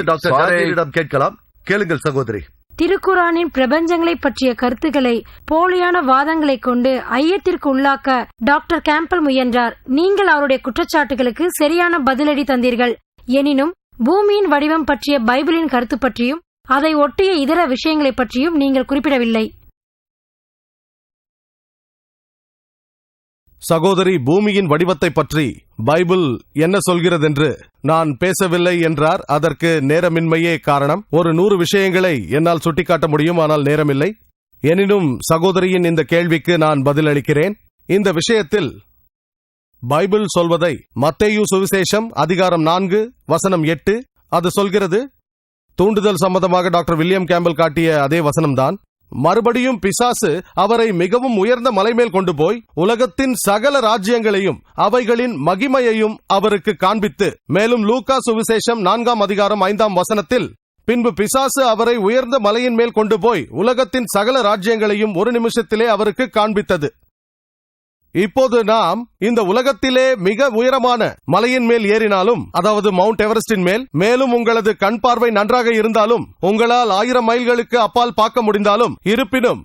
டாக்டர் ஜாகீரிடம் கேட்கலாம். கேளுங்கள் சகோதரி. திருக்குரானின் பிரபஞ்சங்களை பற்றிய கருத்துக்களை போலியான வாதங்களை கொண்டு ஐயத்திற்கு உள்ளாக்க டாக்டர் கேம்பல் முயன்றார். நீங்கள் அவருடைய குற்றச்சாட்டுகளுக்கு சரியான பதிலடி தந்தீர்கள். எனினும் பூமியின் வடிவம் பற்றிய பைபிளின் கருத்து பற்றியும் அதை ஒட்டிய இதர விஷயங்களை பற்றியும் நீங்கள் குறிப்பிடவில்லை. சகோதரி, பூமியின் வடிவத்தை பற்றி பைபிள் என்ன சொல்கிறதென்று நான் பேசவில்லை என்றார். அதற்கு நேரமின்மையே காரணம். ஒரு 100 விஷயங்களை என்னால் சுட்டிக்காட்ட முடியும், ஆனால் நேரமில்லை. எனினும் சகோதரியின் இந்த கேள்விக்கு நான் பதிலளிக்கிறேன். இந்த விஷயத்தில் பைபிள் சொல்வதை மத்தேயு சுவிசேஷம் அதிகாரம் 4 வசனம் 8 அது சொல்கிறது. தூண்டுதல் சம்பந்தமாக டாக்டர் வில்லியம் கேம்பல் காட்டிய அதே வசனம்தான். மறுபடியும் பிசாசு அவரை மிகவும் உயர்ந்த மலைமேல் கொண்டு போய் உலகத்தின் சகல ராஜ்யங்களையும் அவைகளின் மகிமையையும் அவருக்கு காண்பித்து, மேலும் லூக்கா சுவிசேஷம் 4 அதிகாரம் 5 வசனத்தில், பின்பு பிசாசு அவரை உயர்ந்த மலையின் மேல் கொண்டு போய் உலகத்தின் சகல ராஜ்யங்களையும் ஒரு நிமிஷத்திலே அவருக்கு காண்பித்தது. இப்போது நாம் இந்த உலகத்திலே மிக உயரமான மலையின் மேல் ஏறினாலும், அதாவது மவுண்ட் எவரெஸ்டின் மேல், மேலும் உங்களது கண் பார்வை நன்றாக இருந்தாலும், உங்களால் 1000 மைல்களுக்கு அப்பால் பார்க்க முடிந்தாலும், இருப்பினும்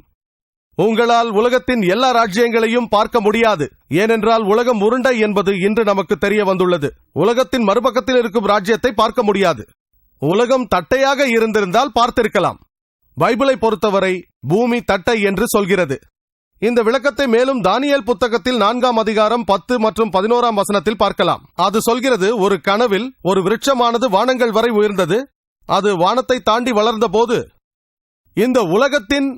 உங்களால் உலகத்தின் எல்லா ராஜ்யங்களையும் பார்க்க முடியாது. ஏனென்றால் உலகம் உருண்டை என்பது இன்று நமக்கு தெரிய வந்துள்ளது. உலகத்தின் மறுபக்கத்தில் இருக்கும் ராஜ்யத்தை பார்க்க முடியாது. உலகம் தட்டையாக இருந்திருந்தால் பார்த்திருக்கலாம். பைபிளை பொறுத்தவரை பூமி தட்டை என்று சொல்கிறது. இந்த விளக்கத்தை மேலும் தானியேல் புத்தகத்தில் 4 அதிகாரம் 10 மற்றும் 11 வசனத்தில் பார்க்கலாம். அது சொல்கிறது, ஒரு கனவில் ஒரு விருட்சமானது வானங்கள் வரை உயர்ந்தது. அது வானத்தை தாண்டி வளர்ந்த போது இந்த உலகத்தின்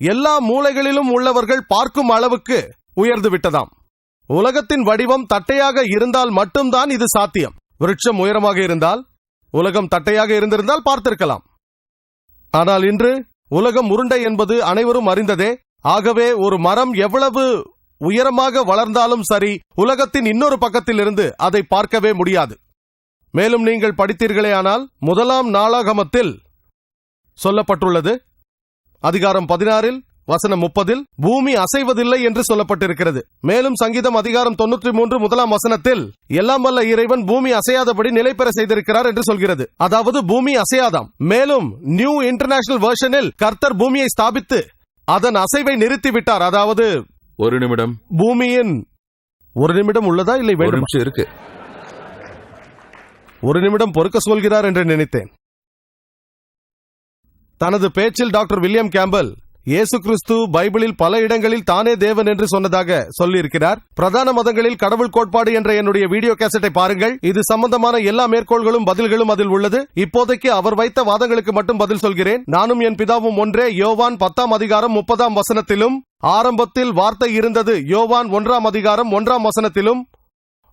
எல்லா மூலைகளிலும் உள்ளவர்கள் பார்க்கும் அளவுக்கு உயர்ந்து விட்டதாம். உலகத்தின் வடிவம் தட்டையாக இருந்தால் மட்டும்தான் இது சாத்தியம். விருட்சம் உயரமாக இருந்தால், உலகம் தட்டையாக இருந்திருந்தால் பார்த்திருக்கலாம். ஆனால் இன்று உலகம் உருண்டை என்பது அனைவரும் அறிந்ததே. ஆகவே ஒரு மரம் எவ்வளவு உயரமாக வளர்ந்தாலும் சரி, உலகத்தின் இன்னொரு பக்கத்தில் இருந்து அதை பார்க்கவே முடியாது. மேலும் நீங்கள் படித்தீர்களே ஆனால், 1 நாளாகமத்தில் சொல்லப்பட்டுள்ளது, அதிகாரம் 16 வசனம் 30, பூமி அசைவதில்லை என்று சொல்லப்பட்டிருக்கிறது. மேலும் சங்கீதம் அதிகாரம் 93 1 வசனத்தில், எல்லாம் வல்ல இறைவன் பூமி அசையாதபடி நிலை பெற செய்திருக்கிறார் என்று சொல்கிறது. அதாவது பூமி அசையாதாம். மேலும் நியூ இன்டர்நேஷனல் வெர்ஷனில் கர்த்தர் பூமியை ஸ்தாபித்து அதன் அசைவை நிறுத்திவிட்டார். அதாவது ஒரு நிமிடம், பூமியின் ஒரு நிமிடம் உள்ளதா இல்லை ஒரு நிமிஷம் இருக்கு. ஒரு நிமிடம் பொறுக்க சொல்கிறார் என்று நினைத்தேன். தனது பேச்சில் டாக்டர் வில்லியம் கேம்பல் இயேசு கிறிஸ்து பைபிளில் பல இடங்களில் தானே தேவன் என்று சொன்னதாக சொல்லியிருக்கிறார். பிரதான மதங்களில் கடவுள் கோட்பாடு என்ற என்னுடைய வீடியோ கேசட்டை பாருங்கள். இது சம்பந்தமான எல்லா மேற்கோள்களும் பதில்களும் அதில் உள்ளது. இப்போதைக்கு அவர் வைத்த வாதங்களுக்கு மட்டும் பதில் சொல்கிறேன். நானும் என் பிதாவும் ஒன்றே, யோவான் 10 அதிகாரம் 30 வசனத்திலும், ஆரம்பத்தில் வார்த்தை இருந்தது, யோவான் 1 அதிகாரம் 1 வசனத்திலும்,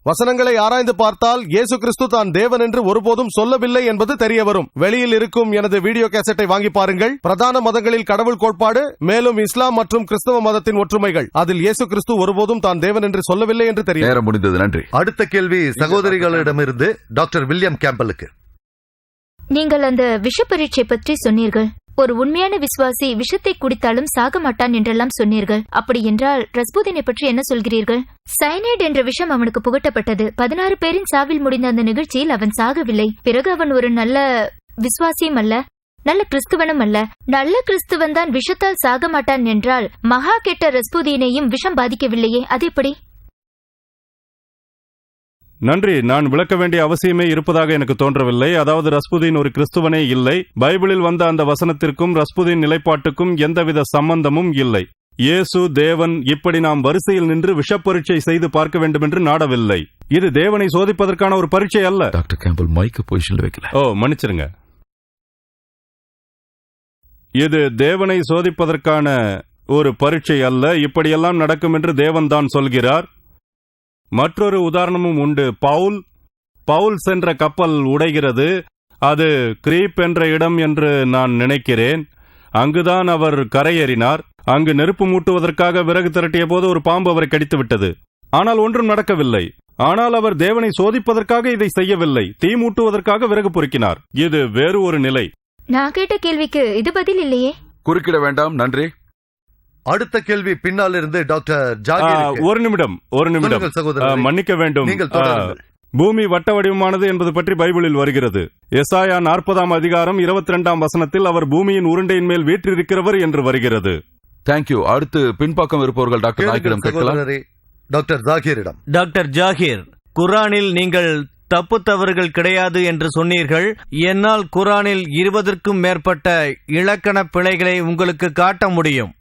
வசனங்களை ஆராய்ந்து பார்த்தால் இயேசு கிறிஸ்து தான் தேவன் என்று ஒருபோதும் சொல்லவில்லை என்பது தெரிய வரும். வெளியில் இருக்கும் எனது வீடியோ கேசட்டை வாங்கி பாருங்கள். பிரதான மதங்களில் கடவுள் கோட்பாடு, மேலும் இஸ்லாம் மற்றும் கிறிஸ்தவ மதத்தின் ஒற்றுமைகள், அதில் இயேசு கிறிஸ்து ஒருபோதும் தான் தேவன் என்று சொல்லவில்லை என்று தெரியும். நேரம் முடிந்தது. நன்றி. அடுத்த கேள்வி சகோதரிகளிடமிருந்து டாக்டர் வில்லியம் கேம்பலுக்கு. நீங்கள் அந்த விஷ பரீட்சை பற்றி சொன்னீர்கள். ஒரு உண்மையான விசுவாசி விஷத்தை குடித்தாலும் சாக மாட்டான் என்றெல்லாம் சொன்னீர்கள். அப்படி என்றால் ரஸ்புதீனை பற்றி என்ன சொல்கிறீர்கள்? சயனைட் என்ற விஷம் அவனுக்கு புகட்டப்பட்டது. 16 பேரின் சாவில் முடிந்த அந்த நிகழ்ச்சியில் அவன் சாகவில்லை. பிறகு அவன் ஒரு நல்ல விசுவாசியும் அல்ல, நல்ல கிறிஸ்துவனும் அல்ல. நல்ல கிறிஸ்துவன் தான் விஷத்தால் சாக மாட்டான் என்றால் மகா கெட்ட ரஸ்புதீனையும் விஷம் பாதிக்கவில்லையே, அது எப்படி? நன்றி. நான் விளக்க வேண்டிய அவசியமே இருப்பதாக எனக்கு தோன்றவில்லை. அதாவது ரஸ்புதீன் ஒரு கிறிஸ்துவனே இல்லை. பைபிளில் வந்த அந்த வசனத்திற்கும் ரஸ்புதீன் நிலைப்பாட்டுக்கும் எந்தவித சம்பந்தமும் இல்லை. இயேசு தேவன் இப்படி நாம் வரிசையில் நின்று விஷப்பரீட்சை செய்து பார்க்க வேண்டும் என்று நாடவில்லை. இது தேவனை சோதிப்பதற்கான ஒரு பரீட்சை அல்ல. டாக்டர் கேம்பல் மைக் பொசிஷன்ல வைக்கல. மன்னிச்சிருங்க. இது தேவனை சோதிப்பதற்கான ஒரு பரீட்சை அல்ல. இப்படியெல்லாம் நடக்கும் என்று தேவன் தான் சொல்கிறார். மற்றொரு உதாரணமும் உண்டு. பவுல் சென்ற கப்பல் உடைகிறது. அது கிரீப் என்ற இடம் என்று நான் நினைக்கிறேன். அங்குதான் அவர் கரையேறினார். அங்கு நெருப்பு மூட்டுவதற்காக விறகு திரட்டிய போது ஒரு பாம்பு அவரை கடித்து விட்டது. ஆனால் ஒன்றும் நடக்கவில்லை. ஆனால் அவர் தேவனை சோதிப்பதற்காக இதை செய்யவில்லை. தீ மூட்டுவதற்காக விறகு பொறுக்கினார். இது வேறு ஒரு நிலை. நான் கேட்ட கேள்விக்கு இது பதில் இல்லையே. குறுக்கிட வேண்டாம். நன்றி. அடுத்த கேள்வி பின்னால் இருந்து டாக்டர் ஜாகீர். ஒரு நிமிடம் மன்னிக்க வேண்டும். பூமி வட்ட வடிவமானது என்பது பற்றி பைபிளில் வருகிறது. எசாயா 40ஆம் அதிகாரம் 22ஆம் வசனத்தில் அவர் பூமியின் உருண்டையின் மேல் வீற்றிருக்கிறவர் என்று வருகிறது. தேங்க்யூ. அடுத்து பின்பக்கம் இருப்பவர்கள் டாக்டர் நாய்க்கிடம் கேட்கலாம். டாக்டர் ஜாகீரிடம். டாக்டர் ஜாகீர், குர்ஆனில் நீங்கள் தப்பு தவறுகள் கிடையாது என்று சொன்னீர்கள். என்னால் குர்ஆனில் 20க்கும் மேற்பட்ட இலக்கண பிழைகளை உங்களுக்கு காட்ட முடியும்.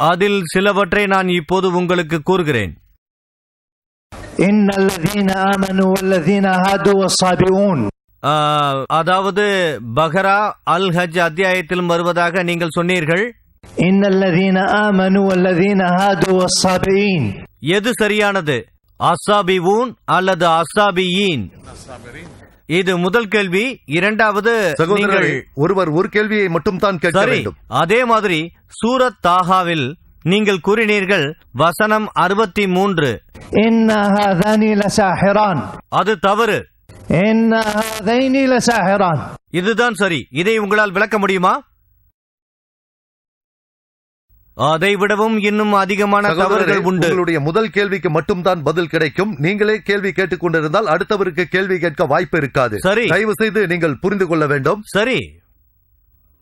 அதில் சிலவற்றை நான் இப்போது உங்களுக்கு கூறுகிறேன். அதாவது பஹரா அல் ஹஜ் அத்தியாயத்திலும் வருவதாக நீங்கள் சொன்னீர்கள். எது சரியானது, அஸ்ஸாபிஊன் அல்லது அஸ்ஸாபியீன்? இது முதல் கேள்வி. இரண்டாவது, ஒருவர் ஒரு கேள்வியை மட்டும் தான் கேட்க வேண்டும். அதே மாதிரி சூரத் தாஹாவில் நீங்கள் கூறினீர்கள் வசனம் 63, அது தவறு. இதுதான் சரி. இதை உங்களால் விளக்க முடியுமா? அதை விடவும் இன்னும் அதிகமான தவறுகள் உண்டு. உங்களுடைய முதல் கேள்விக்கு மட்டும்தான் பதில் கிடைக்கும். நீங்களே கேள்வி கேட்டுக் கொண்டிருந்தால் அடுத்தவருக்கு கேள்வி கேட்க வாய்ப்பு இருக்காது. சரி, தயவு செய்து நீங்கள் புரிந்து கொள்ள வேண்டும். சரி,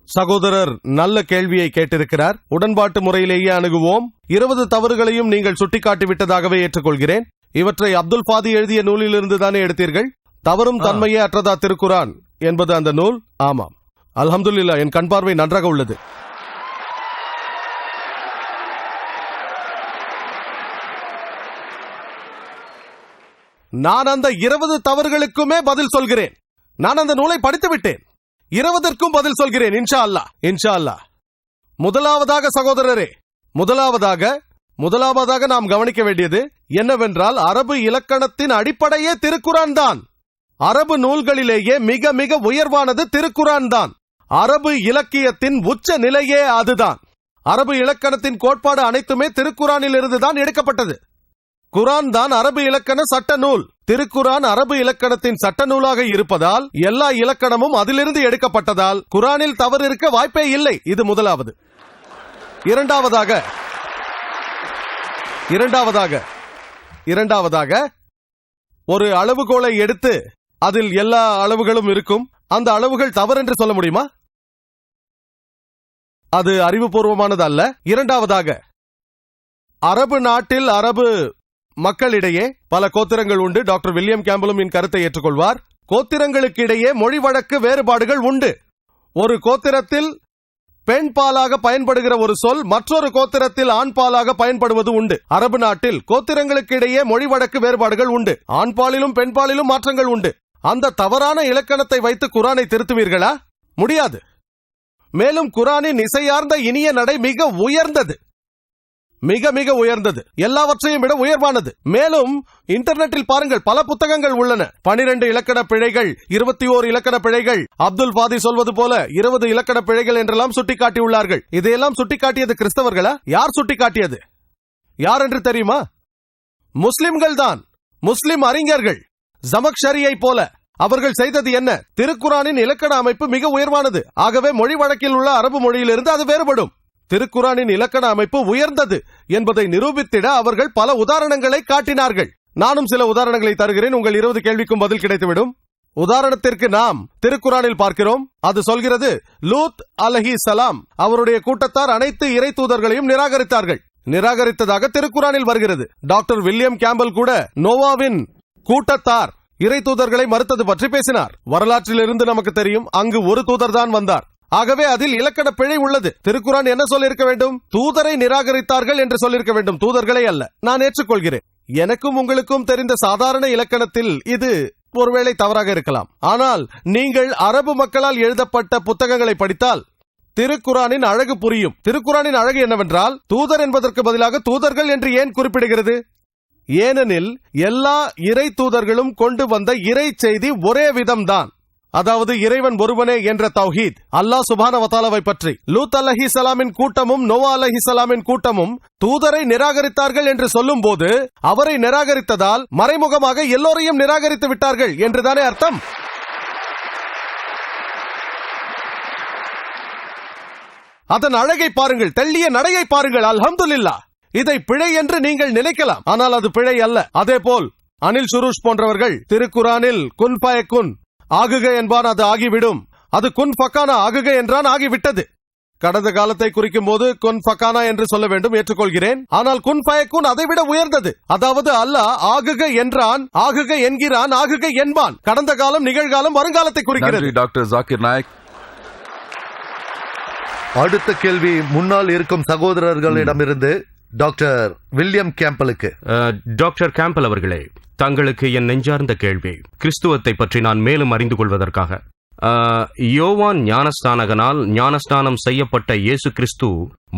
சகோதரர் நல்ல கேள்வியை கேட்டிருக்கிறார். உடன்பாட்டு முறையிலேயே அணுகுவோம். 20 தவறுகளையும் நீங்கள் சுட்டிக்காட்டிவிட்டதாகவே ஏற்றுக்கொள்கிறேன். இவற்றை அப்துல் ஃபாதி எழுதிய நூலிலிருந்து தானே எடுத்தீர்கள்? தவறும் தன்மையே அற்றதா திருக்குரான் என்பது அந்த நூல். ஆமாம், அல்ஹம்துலில்லாஹ், என் கண் பார்வை நன்றாக உள்ளது. நான் அந்த 20 தவறுகளுக்குமே பதில் சொல்கிறேன். நான் அந்த நூலை படித்து விட்டேன். 20ற்கும் பதில் சொல்கிறேன், இன்ஷா அல்லாஹ். இன்ஷா அல்லாஹ். முதலாவதாக சகோதரரே, முதலாவதாக நாம் கவனிக்க வேண்டியது என்னவென்றால், அரபு இலக்கணத்தின் அடிப்படையே திருக்குரான் தான். அரபு நூல்களிலேயே மிக மிக உயர்வானது திருக்குரான் தான். அரபு இலக்கியத்தின் உச்ச நிலையே அதுதான். அரபு இலக்கணத்தின் கோட்பாடு அனைத்துமே திருக்குரானில் இருந்துதான் எடுக்கப்பட்டது. குரான் தான் அரபு இலக்கண சட்ட நூல். திருக்குரான் அரபு இலக்கணத்தின் சட்ட நூலாக இருப்பதால் எல்லா இலக்கணமும் அதிலிருந்து எடுக்கப்பட்டதால் குரானில் தவறு இருக்க வாய்ப்பே இல்லை. இது முதலாவது. இரண்டாவதாக ஒரு அளவுகோலை எடுத்து அதில் எல்லா அளவுகளும் இருக்கும். அந்த அளவுகள் தவறு என்று சொல்ல முடியுமா? அது அறிவுபூர்வமானது அல்ல. இரண்டாவதாக, அரபு நாட்டில் அரபு மக்களிடையே பல கோத்திரங்கள் உண்டு. டாக்டர் வில்லியம் கேம்பலும் என் கருத்தை ஏற்றுக்கொள்வார். கோத்திரங்களுக்கு இடையே மொழி வழக்கு வேறுபாடுகள் உண்டு. ஒரு கோத்திரத்தில் பெண் பாலாக பயன்படுகிற ஒரு சொல் மற்றொரு கோத்திரத்தில் ஆண் பாலாக பயன்படுவது உண்டு. அரபு நாட்டில் கோத்திரங்களுக்கு இடையே மொழி வழக்கு வேறுபாடுகள் உண்டு. ஆண் பாலிலும் பெண் பாலிலும் மாற்றங்கள் உண்டு. அந்த தவறான இலக்கணத்தை வைத்து குரானை திருத்துவீர்களா? முடியாது. மேலும் குரானின் இசையார்ந்த இனிய நடை மிக உயர்ந்தது, மிக மிக உயர்ந்தது, எல்லாவற்றையும் விட உயர்வானது. மேலும் இன்டர்நெட்டில் பாருங்கள், பல புத்தகங்கள் உள்ளன. 12 இலக்கண பிழைகள், 21 இலக்கண பிழைகள், அப்துல் ஃபாதி சொல்வது போல 20 இலக்கண பிழைகள் என்றெல்லாம் சுட்டிக்காட்டியுள்ளார்கள். இதையெல்லாம் சுட்டிக்காட்டியது கிறிஸ்தவர்களா? யார் சுட்டிக்காட்டியது? யார் என்று தெரியுமா? முஸ்லிம்கள் தான். முஸ்லிம் அறிஞர்கள் ஜமக்ஷரியை போல அவர்கள் செய்தது என்ன? திருக்குரானின் இலக்கண அமைப்பு மிக உயர்வானது. ஆகவே மொழி வழக்கில் உள்ள அரபு மொழியிலிருந்து அது வேறுபடும். திருக்குரானின் இலக்கண அமைப்பு உயர்ந்தது என்பதை நிரூபித்திட அவர்கள் பல உதாரணங்களை காட்டினார்கள். நானும் சில உதாரணங்களை தருகிறேன். உங்கள் 20 கேள்விக்கும் பதில் கிடைத்துவிடும். உதாரணத்திற்கு நாம் திருக்குரானில் பார்க்கிறோம். அது சொல்கிறது, லூத் அலைஹிஸ்ஸலாம் அவருடைய கூட்டத்தார் அனைத்து இறை தூதர்களையும் நிராகரித்தார்கள். நிராகரித்ததாக திருக்குரானில் வருகிறது. டாக்டர் வில்லியம் கேம்பல் கூட நோவாவின் கூட்டத்தார் இறை தூதர்களை மறுத்தது பற்றி பேசினார். வரலாற்றிலிருந்து நமக்கு தெரியும், அங்கு ஒரு தூதர் தான் வந்தார். ஆகவே அதில் இலக்கண பிழை உள்ளது. திருக்குரான் என்ன சொல்லியிருக்க வேண்டும்? தூதரை நிராகரித்தார்கள் என்று சொல்லியிருக்க வேண்டும், தூதர்களை அல்ல. நான் ஏற்றுக்கொள்கிறேன். எனக்கும் உங்களுக்கும் தெரிந்த சாதாரண இலக்கணத்தில் இது ஒருவேளை தவறாக இருக்கலாம். ஆனால் நீங்கள் அரபு மக்களால் எழுதப்பட்ட புத்தகங்களை படித்தால் திருக்குரானின் அழகு புரியும். திருக்குரானின் அழகு என்னவென்றால், தூதர் என்பதற்கு பதிலாக தூதர்கள் என்று ஏன் குறிப்பிடுகிறது? ஏனெனில் எல்லா இறை தூதர்களும் கொண்டு வந்த இறை செய்தி ஒரே விதம்தான். அதாவது இறைவன் ஒருவனே என்ற தௌஹீத். அல்லாஹ் சுப்ஹானஹு வ தஆலாவை பற்றி லூத் அலைஹிஸ்ஸலாமின் கூட்டமும் நோவா அலைஹிஸ்ஸலாமின் கூட்டமும் தூதரை நிராகரித்தார்கள் என்று சொல்லும் போது அவரை நிராகரித்ததால் மறைமுகமாக எல்லோரையும் நிராகரித்து விட்டார்கள் என்றுதானே அர்த்தம்? அதன் அழகை பாருங்கள், தெள்ளிய நடையை பாருங்கள். அல்ஹம்துலில்லாஹ். இதை பிழை என்று நீங்கள் நினைக்கலாம், ஆனால் அது பிழை அல்ல. அதேபோல் அனில் சுரூஷ் போன்றவர்கள் திருக்குரானில் குன் ஃபயகுன் ஆகுக என்பான், அது ஆகிவிடும். அது குன் ஃபக்கானா ஆகுக என்றான், ஆகிவிட்டது. கடந்த காலத்தை குறிக்கும் போது குன் ஃபக்கானா என்று சொல்ல வேண்டும், ஏற்றுக்கொள்கிறேன். ஆனால் குன் ஃபயகுன் அதைவிட உயர்ந்தது. அதாவது அல்லாஹ் ஆகுக என்றான், ஆகுக என்கிறான், ஆகுக என்பான். கடந்த காலம், நிகழ்காலம், வருங்காலத்தை குறிக்கிறது. டாக்டர் ஜாகிர் நாயக். அடுத்த கேள்வி முன்னால் இருக்கும் சகோதரர்களிடமிருந்து டாக்டர் வில்லியம் கேம்பலுக்கு. டாக்டர் கேம்பல் அவர்களே, தங்களுக்கு என் நெஞ்சார்ந்த கேள்வி. கிறிஸ்துவத்தை பற்றி நான் மேலும் அறிந்து கொள்வதற்காக. யோவான் ஞானஸ்தானகனால் ஞானஸ்தானம் செய்யப்பட்ட இயேசு கிறிஸ்து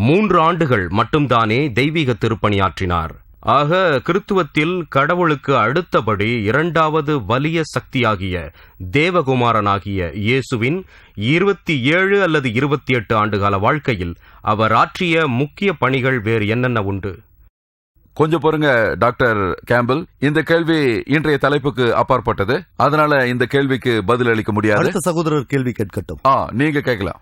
3 ஆண்டுகள் மட்டும்தானே தெய்வீக திருப்பணியாற்றினார். ஆக கிறித்துவத்தில் கடவுளுக்கு அடுத்தபடி 2வது வலிய சக்தியாகிய தேவகுமாரனாகிய இயேசுவின் 27 அல்லது 28 ஆண்டுகால வாழ்க்கையில் அவர் ஆற்றிய முக்கிய பணிகள் வேறு என்னென்ன உண்டு? கொஞ்சம் பொறுங்க டாக்டர் கேம்பல். இந்த கேள்வி இன்றைய தலைப்புக்கு அப்பாற்பட்டது. அதனால இந்த கேள்விக்கு பதில் அளிக்க முடியாது. அடுத்த சகோதரர் கேள்வி கேட்கட்டும். நீங்க கேட்கலாம்.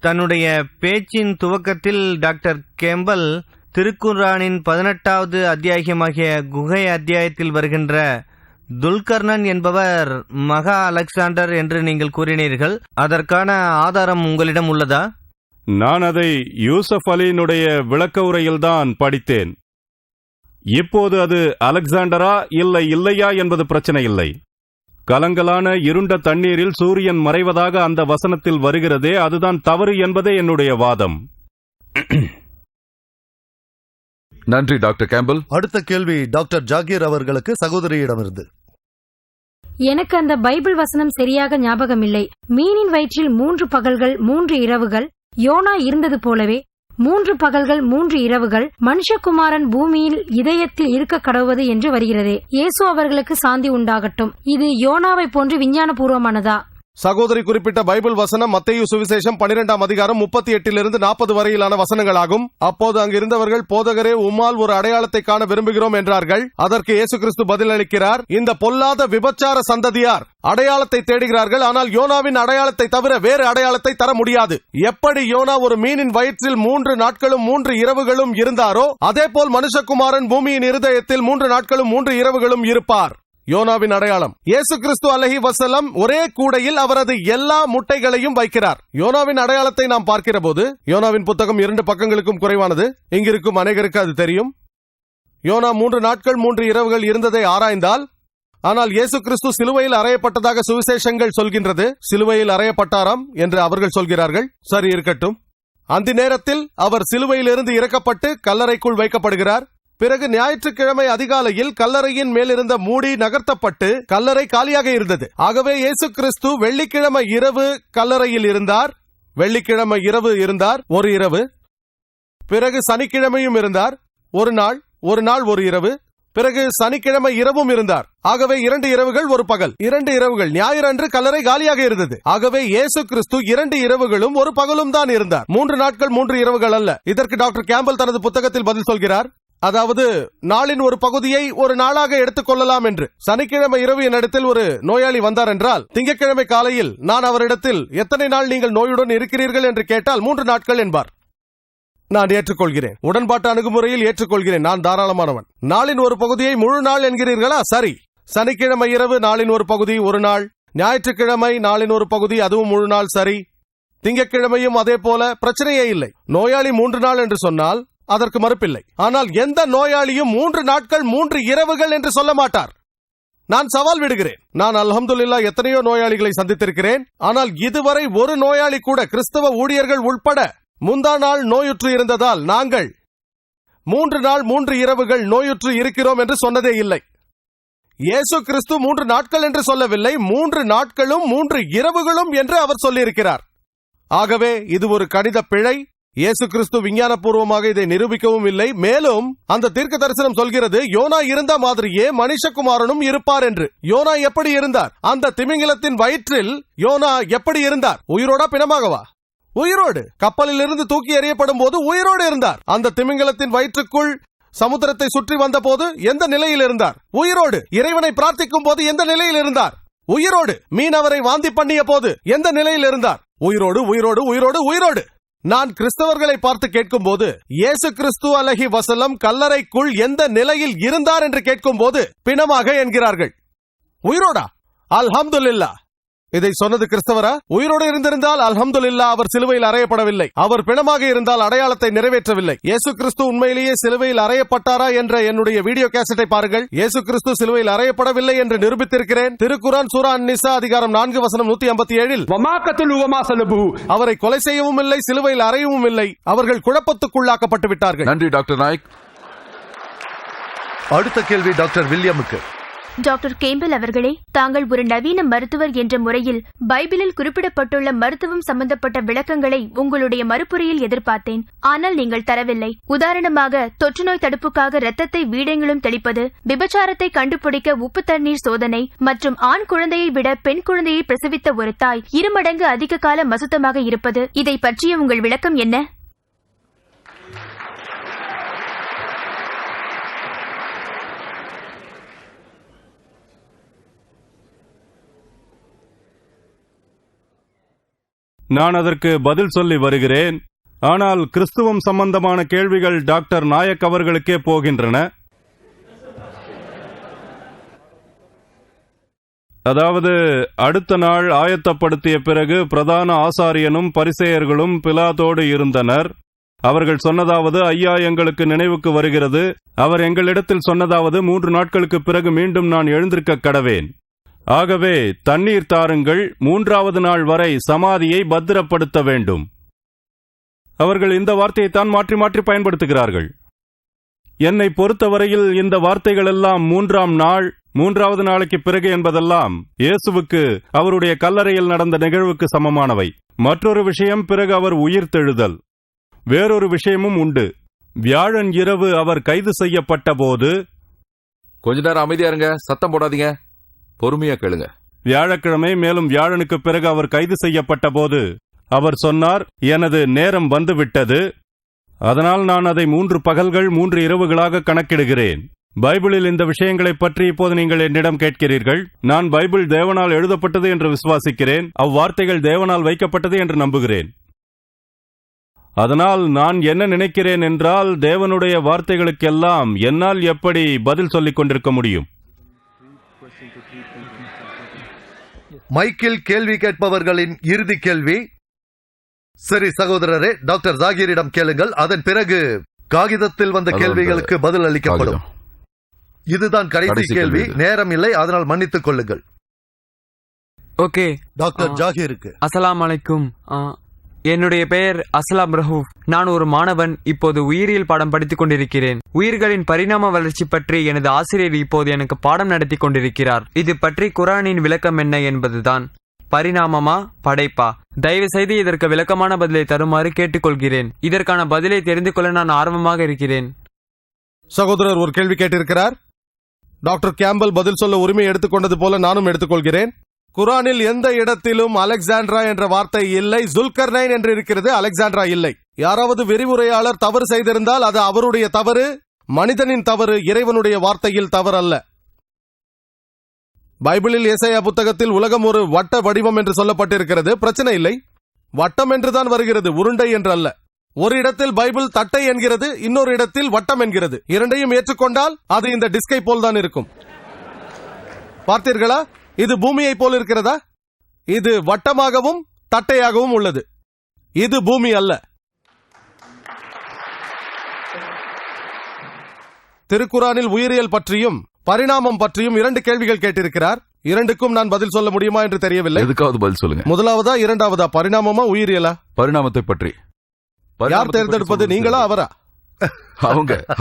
தன்னுடைய பேச்சின் துவக்கத்தில் டாக்டர் கேம்பல் திருக்குர்ஆனின் 18வது அத்தியாயமாகிய குகை அத்தியாயத்தில் வருகின்ற துல்கர்னன் என்பவர் மகா அலெக்சாண்டர் என்று நீங்கள் கூறினீர்கள். அதற்கான ஆதாரம் உங்களிடம் உள்ளதா? நான் அதை யூசப் அலியினுடைய விளக்க உரையில்தான் படித்தேன். இப்போது அது அலெக்சாண்டரா இல்லையா என்பது பிரச்சனை இல்லை. கலங்கலான இருண்ட தண்ணீரில் சூரியன் மறைவதாக அந்த வசனத்தில் வருகிறதே, அதுதான் தவறு என்பதே என்னுடைய வாதம். நன்றி டாக்டர் கேம்பல். அடுத்த கேள்வி டாக்டர் ஜாகீர் அவர்களுக்கு சகோதரியிடமிருந்து. எனக்கு அந்த பைபிள் வசனம் சரியாக ஞாபகம் இல்லை. மீனின் வயிற்றில் 3 பகல்கள் 3 இரவுகள் யோனா இருந்தது போலவே 3 பகல்கள் 3 இரவுகள் மனுஷகுமாரன் பூமியில் இதயத்தில் இருக்க கடவுவது என்று வருகிறதே. இயேசு அவர்களுக்கு சாந்தி உண்டாகட்டும். இது யோனாவை போன்று விஞ்ஞானபூர்வமானதா? சகோதரி குறிப்பிட்ட பைபிள் வசனம் மத்தேயு சுவிசேஷம் 12ஆம் அதிகாரம் 38 40 வரையிலான வசனங்களாகும். அப்போது அங்கிருந்தவர்கள், போதகரே, உம்மால் ஒரு அடையாளத்தை காண விரும்புகிறோம் என்றார்கள். அதற்கு இயேசு கிறிஸ்து பதிலளிக்கிறார், இந்த பொல்லாத விபச்சார சந்ததியார் அடையாளத்தை தேடுகிறார்கள், ஆனால் யோனாவின் அடையாளத்தை தவிர வேறு அடையாளத்தை தர முடியாது. எப்படி யோனா ஒரு மீனின் வயிற்றில் 3 நாட்களும் 3 இரவுகளும் இருந்தாரோ, அதேபோல் மனுஷகுமாரன் பூமியின் இருதயத்தில் 3 நாட்களும் 3 இரவுகளும் இருப்பார். யோனாவின் அடையாளம். இயேசு கிறிஸ்து அலைஹி வஸல்லம் ஒரே கூடையில் அவரது எல்லா முட்டைகளையும் வைக்கிறார். யோனாவின் அடையாளத்தை நாம் பார்க்கிற போது, யோனாவின் புத்தகம் 2 பக்கங்களுக்கும் குறைவானது. இங்கிருக்கும் அனைவருக்கு அது தெரியும். யோனா 3 நாட்கள் 3 இரவுகள் இருந்ததை ஆராய்ந்தால், ஆனால் இயேசு கிறிஸ்து சிலுவையில் அறையப்பட்டதாக சுவிசேஷங்கள் சொல்கின்றது. சிலுவையில் அறையப்பட்டாராம் என்று அவர்கள் சொல்கிறார்கள். சரி, இருக்கட்டும். அந்த நேரத்தில் அவர் சிலுவையிலிருந்து இறக்கப்பட்டு கல்லறைக்குள் வைக்கப்படுகிறார். பிறகு ஞாயிற்றுக்கிழமை அதிகாலையில் கல்லறையின் மேலிருந்த மூடி நகர்த்தப்பட்டு கல்லறை காலியாக இருந்தது. ஆகவே இயேசு கிறிஸ்து வெள்ளிக்கிழமை இரவு கல்லறையில் இருந்தார். வெள்ளிக்கிழமை இரவு இருந்தார், ஒரு இரவு. பிறகு சனிக்கிழமையும் இருந்தார், ஒரு நாள் ஒரு இரவு. பிறகு சனிக்கிழமை இரவும் இருந்தார். ஆகவே 2 இரவுகள் ஒரு பகல், 2 இரவுகள். ஞாயிறு அன்று கல்லறை காலியாக இருந்தது. ஆகவே இயேசு கிறிஸ்து 2 இரவுகளும் ஒரு பகலும் தான் இருந்தார். 3 நாட்கள் 3 இரவுகள் அல்ல. இதற்கு டாக்டர் கேம்பல் தனது புத்தகத்தில் பதில் சொல்கிறார். அதாவது நாளின் ஒரு பகுதியை ஒரு நாளாக எடுத்துக்கொள்ளலாம் என்று. சனிக்கிழமை இரவு என்னிடத்தில் ஒரு நோயாளி வந்தார் என்றால், திங்கட்கிழமை காலையில் நான் அவரிடத்தில் எத்தனை நாள் நீங்கள் நோயுடன் இருக்கிறீர்கள் என்று கேட்டால் 3 நாட்கள் என்பார். நான் ஏற்றுக்கொள்கிறேன், உடன்பாட்டு அணுகுமுறையில் ஏற்றுக்கொள்கிறேன், நான் தாராளமானவன். நாளின் ஒரு பகுதியை முழு நாள் என்கிறீர்களா? சரி. சனிக்கிழமை இரவு நாளின் ஒரு பகுதி ஒரு நாள், ஞாயிற்றுக்கிழமை நாளின் ஒரு பகுதி அதுவும் முழு நாள், சரி. திங்கட்கிழமையும் அதே போல, பிரச்சனையே இல்லை. நோயாளி 3 நாள் என்று சொன்னால் அதற்கு மறுப்பில்லை. ஆனால் எந்த நோயாளியும் 3 நாட்கள் 3 இரவுகள் என்று சொல்ல மாட்டார். நான் சவால் விடுகிறேன். நான் அல்ஹம்துலில்லாஹ் எத்தனையோ நோயாளிகளை சந்தித்திருக்கிறேன். ஆனால் இதுவரை ஒரு நோயாளி கூட, கிறிஸ்தவ ஊழியர்கள் உட்பட, முந்தா நாள் நோயுற்று இருந்ததால் நாங்கள் 3 நாள் 3 இரவுகள் நோயுற்று இருக்கிறோம் என்று சொன்னதே இல்லை. இயேசு கிறிஸ்து 3 நாட்கள் என்று சொல்லவில்லை, 3 நாட்களும் 3 இரவுகளும் என்று அவர் சொல்லியிருக்கிறார். ஆகவே இது ஒரு கணித பிழை. இயேசு கிறிஸ்து விஞ்ஞானபூர்வமாக இதை நிரூபிக்கவும் இல்லை. மேலும் அந்த தீர்க்க தரிசனம் சொல்கிறது, யோனா இருந்த மாதிரியே மனுஷகுமாரனும் இருப்பார் என்று. யோனா எப்படி இருந்தார்? அந்த திமிங்கிலத்தின் வயிற்றில் யோனா எப்படி இருந்தார்? உயிரோடா பிணமாகவா? உயிரோடு. கப்பலில் இருந்து தூக்கி எறியப்படும் போது உயிரோடு இருந்தார். அந்த திமிங்கிலத்தின் வயிற்றுக்குள் சமுத்திரத்தை சுற்றி வந்த போது எந்த நிலையில் இருந்தார்? உயிரோடு. இறைவனை பிரார்த்திக்கும் போது எந்த நிலையில் இருந்தார்? உயிரோடு. மீன் அவரை வாந்தி பண்ணிய போது எந்த நிலையில் இருந்தார்? உயிரோடு, உயிரோடு, உயிரோடு, உயிரோடு. நான் கிறிஸ்தவர்களை பார்த்து கேட்கும் போது, இயேசு கிறிஸ்து அலைஹி வஸல்லம் கல்லறைக்குள் எந்த நிலையில் இருந்தார் என்று கேட்கும் போது பிணமாக என்கிறார்கள். உயிரோடா? அல்ஹம்துலில்லாஹ். இதை சொன்னது கிறிஸ்தவரா? உயிரோடு இருந்திருந்தால் அல்ஹம்துலில்லாஹ், அவர் சிலுவையில் அறையப்படவில்லை. அவர் பிணமாக இருந்தால் அடையாளத்தை நிறைவேற்றவில்லை. இயேசு கிறிஸ்து உண்மையிலேயே சிலுவையில் அறையப்பட்டாரா என்ற என்னுடைய வீடியோ கேசட்டை பாருங்கள். இயேசு கிறிஸ்து சிலுவையில் அறையப்படவில்லை என்று நிரூபித்திருக்கிறேன். திருக்குரான் சூரா அன்-நிசா அதிகாரம் 4 வசனம் 157. அவரை கொலை செய்யவும் இல்லை, சிலுவையில் அறையவும் இல்லை. அவர்கள் குழப்பத்துக்குள்ளாக்கப்பட்டு விட்டார்கள். நன்றி டாக்டர் நாயக். அடுத்த கேள்வி டாக்டர் வில்லியமுக்கு. டாக்டர் கேம்பல் அவர்களே, தாங்கள் ஒரு நவீன மருத்துவர் என்ற முறையில் பைபிளில் குறிப்பிடப்பட்டுள்ள மருத்துவம் சம்பந்தப்பட்ட விளக்கங்களை உங்களுடைய மறுப்புரையில் எதிர்பார்த்தேன். ஆனால் நீங்கள் தரவில்லை. உதாரணமாக, தொற்றுநோய் தடுப்புக்காக இரத்தத்தை வீடெங்கிலும் தெளிப்பது, விபச்சாரத்தை கண்டுபிடிக்க உப்பு தண்ணீர் சோதனை மற்றும் ஆண் குழந்தையை விட பெண் குழந்தையை பிரசவித்த ஒரு தாய் 2 மடங்கு அதிக காலம் அசுத்தமாக இருப்பது, இதை பற்றிய உங்கள் விளக்கம் என்ன? நான் அதற்கு பதில் சொல்லி வருகிறேன். ஆனால் கிறிஸ்துவம் சம்பந்தமான கேள்விகள் டாக்டர் நாயக் அவர்களுக்கே போகின்றன. அதாவது, அடுத்த நாள் ஆயத்தப்படுத்திய பிறகு பிரதான ஆசாரியனும் பரிசேயர்களும் பிலாத்தோடு இருந்தனர். அவர்கள் சொன்னதாவது, ஐயா, எங்களுக்கு நினைவுக்கு வருகிறது. அவர் எங்களிடத்தில் சொன்னதாவது, 3 நாட்களுக்கு பிறகு மீண்டும் நான் எழுந்திருக்க கடவேன். ஆகவே தண்ணீர் தாருங்கள், 3வது நாள் வரை சமாதியை பத்திரப்படுத்த வேண்டும். அவர்கள் இந்த வார்த்தையைத்தான் மாற்றி மாற்றி பயன்படுத்துகிறார்கள். என்னை பொறுத்தவரையில் இந்த வார்த்தைகள் எல்லாம் 3ஆம் நாள், 3வது நாளைக்கு பிறகு என்பதெல்லாம் இயேசுவுக்கு அவருடைய கல்லறையில் நடந்த நிகழ்வுக்கு சமமானவை. மற்றொரு விஷயம், பிறகு அவர் உயிர்த்தெழுதல். வேறொரு விஷயமும் உண்டு. வியாழன் இரவு அவர் கைது செய்யப்பட்ட போது, கொஞ்ச நேரம் அமைதியா இருங்க, சத்தம் போடாதீங்க, பொறுமையா கேளுங்க. வியாழக்கிழமை, மேலும் வியாழனுக்கு பிறகு அவர் கைது செய்யப்பட்ட போது அவர் சொன்னார், எனது நேரம் வந்துவிட்டது, அதனால் நான் அதை 3 பகல்கள் 3 இரவுகளாக கணக்கிடுகிறேன். பைபிளில் இந்த விஷயங்களைப் பற்றி இப்போது நீங்கள் என்னிடம் கேட்கிறீர்கள். நான் பைபிள் தேவனால் எழுதப்பட்டது என்று விசுவாசிக்கிறேன். அவ்வார்த்தைகள் தேவனால் வைக்கப்பட்டது என்று நம்புகிறேன். அதனால் நான் என்ன நினைக்கிறேன் என்றால், தேவனுடைய வார்த்தைகளுக்கெல்லாம் என்னால் எப்படி பதில் சொல்லிக் கொண்டிருக்க முடியும்? மைக்கில் கேள்வி கேட்பவர்களின் இறுதி கேள்வி. சரி சகோதரரே, டாக்டர் ஜாகீரிடம் கேளுங்கள். அதன் பிறகு காகிதத்தில் வந்த கேள்விகளுக்கு பதில் அளிக்கப்படும். இதுதான் கடைசி கேள்வி. நேரம் இல்லை, அதனால் மன்னித்துக் கொள்ளுங்கள். ஓகே டாக்டர் ஜாகீருக்கு. அஸ்ஸலாமு அலைக்கும். என்னுடைய பெயர் அஸ்லாம் ரஹூப். நான் ஒரு மாணவன். இப்போது உயிரியல் பாடம் படித்துக் கொண்டிருக்கிறேன். உயிர்களின் பரிணாம வளர்ச்சி பற்றி எனது ஆசிரியர் இப்போது எனக்கு பாடம் நடத்தி கொண்டிருக்கிறார். இது பற்றி குரானின் விளக்கம் என்ன என்பதுதான். பரிணாமமா படைப்பா? தயவு செய்து இதற்கு விளக்கமான பதிலை தருமாறு கேட்டுக்கொள்கிறேன். இதற்கான பதிலை தெரிந்து கொள்ள நான் ஆர்வமாக இருக்கிறேன். சகோதரர் ஒரு கேள்வி கேட்டிருக்கிறார். டாக்டர் கேம்பல் பதில் சொல்ல உரிமை எடுத்துக்கொண்டது போல நானும் எடுத்துக்கொள்கிறேன். குரானில் எந்த இடத்திலும் அலெக்சாண்ட்ரா என்ற வார்த்தை இல்லை. ஜுல்கர்னைன் என்று இருக்கிறது, அலெக்சாண்ட்ரா இல்லை. யாராவது விரிவுரையாளர் தவறு செய்திருந்தால் அது அவருடைய தவறு. மனிதனின் தவறு இறைவனுடைய வார்த்தையில் தவறல்ல. பைபிளில் ஏசாயா புத்தகத்தில் உலகம் ஒரு வட்ட வடிவம் என்று சொல்லப்பட்டிருக்கிறது. பிரச்சனை இல்லை, வட்டம் என்றுதான் வருகிறது, உருண்டை என்று அல்ல. ஒரு இடத்தில் பைபிள் தட்டை என்கிறது, இன்னொரு இடத்தில் வட்டம் என்கிறது. இரண்டையும் ஏற்றுக்கொண்டால் அது இந்த டிஸ்கை போல்தான் இருக்கும். பார்த்தீர்களா? இது பூமியை போல் இருக்கிறதா? இது வட்டமாகவும் தட்டையாகவும் உள்ளது. இது பூமி அல்ல. திருக்குரானில் உயிரியல் பற்றியும் பரிணாமம் பற்றியும் 2 கேள்விகள் கேட்டிருக்கிறார். இரண்டுக்கும் நான் பதில் சொல்ல முடியுமா என்று தெரியவில்லை. எதுக்காவது பதில் சொல்லுங்க. முதலாவதா இரண்டாவதா? பரிணாமமா உயிரியலா? பரிணாமத்தை பற்றி யார் தேர்ந்தெடுப்பது, நீங்களா அவரா?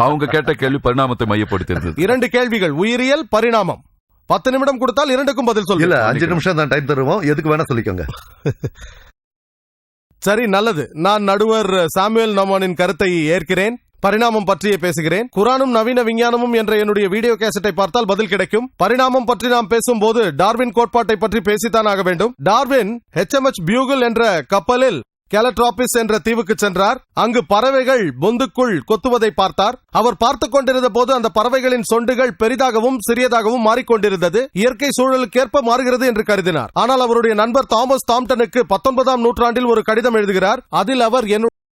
அவங்க கேட்ட கேள்வி பரிணாமத்தை மையப்படுத்தியிருந்தது. 2 கேள்விகள், உயிரியல், பரிணாமம். 10 நிமிடம் கொடுத்தால் 2க்கும் பதில் சொல்ல. இல்ல, 5 நிமிஷம் தான் டைம் தருவோம். எதுக்கு வேணா சொல்லிக்கோங்க. சரி, நல்லது. நான் நடுவர் சாமுவேல் நோமானின் கருத்தை ஏற்கிறேன். பரிணாமம் பற்றியே பேசுகிறேன். குரானும் நவீன விஞ்ஞானமும் என்ற என்னுடைய வீடியோ கேசட்டை பார்த்தால் பதில் கிடைக்கும். பரிணாமம் பற்றி நாம் பேசும்போது டார்வின் கோட்பாட்டை பற்றி பேசித்தான் ஆக வேண்டும். டார்வின் HMH பியூகிள் என்ற கப்பலில் கேலட்ராபிஸ் என்ற தீவுக்கு சென்றார். அங்கு பறவைகள் பொந்துக்குள் கொத்துவதை பார்த்தார். அவர் பார்த்துக் கொண்டிருந்த போது அந்த பறவைகளின் சொண்டுகள் பெரிதாகவும் சிறியதாகவும் மாறிக்கொண்டிருந்தது. இயற்கை சூழலுக்கேற்ப மாறுகிறது என்று கருதினார். ஆனால் அவருடைய நண்பர் தாமஸ் தாம்டனுக்கு 19ஆம் நூற்றாண்டில் ஒரு கடிதம் எழுதுகிறார். அதில் அவர்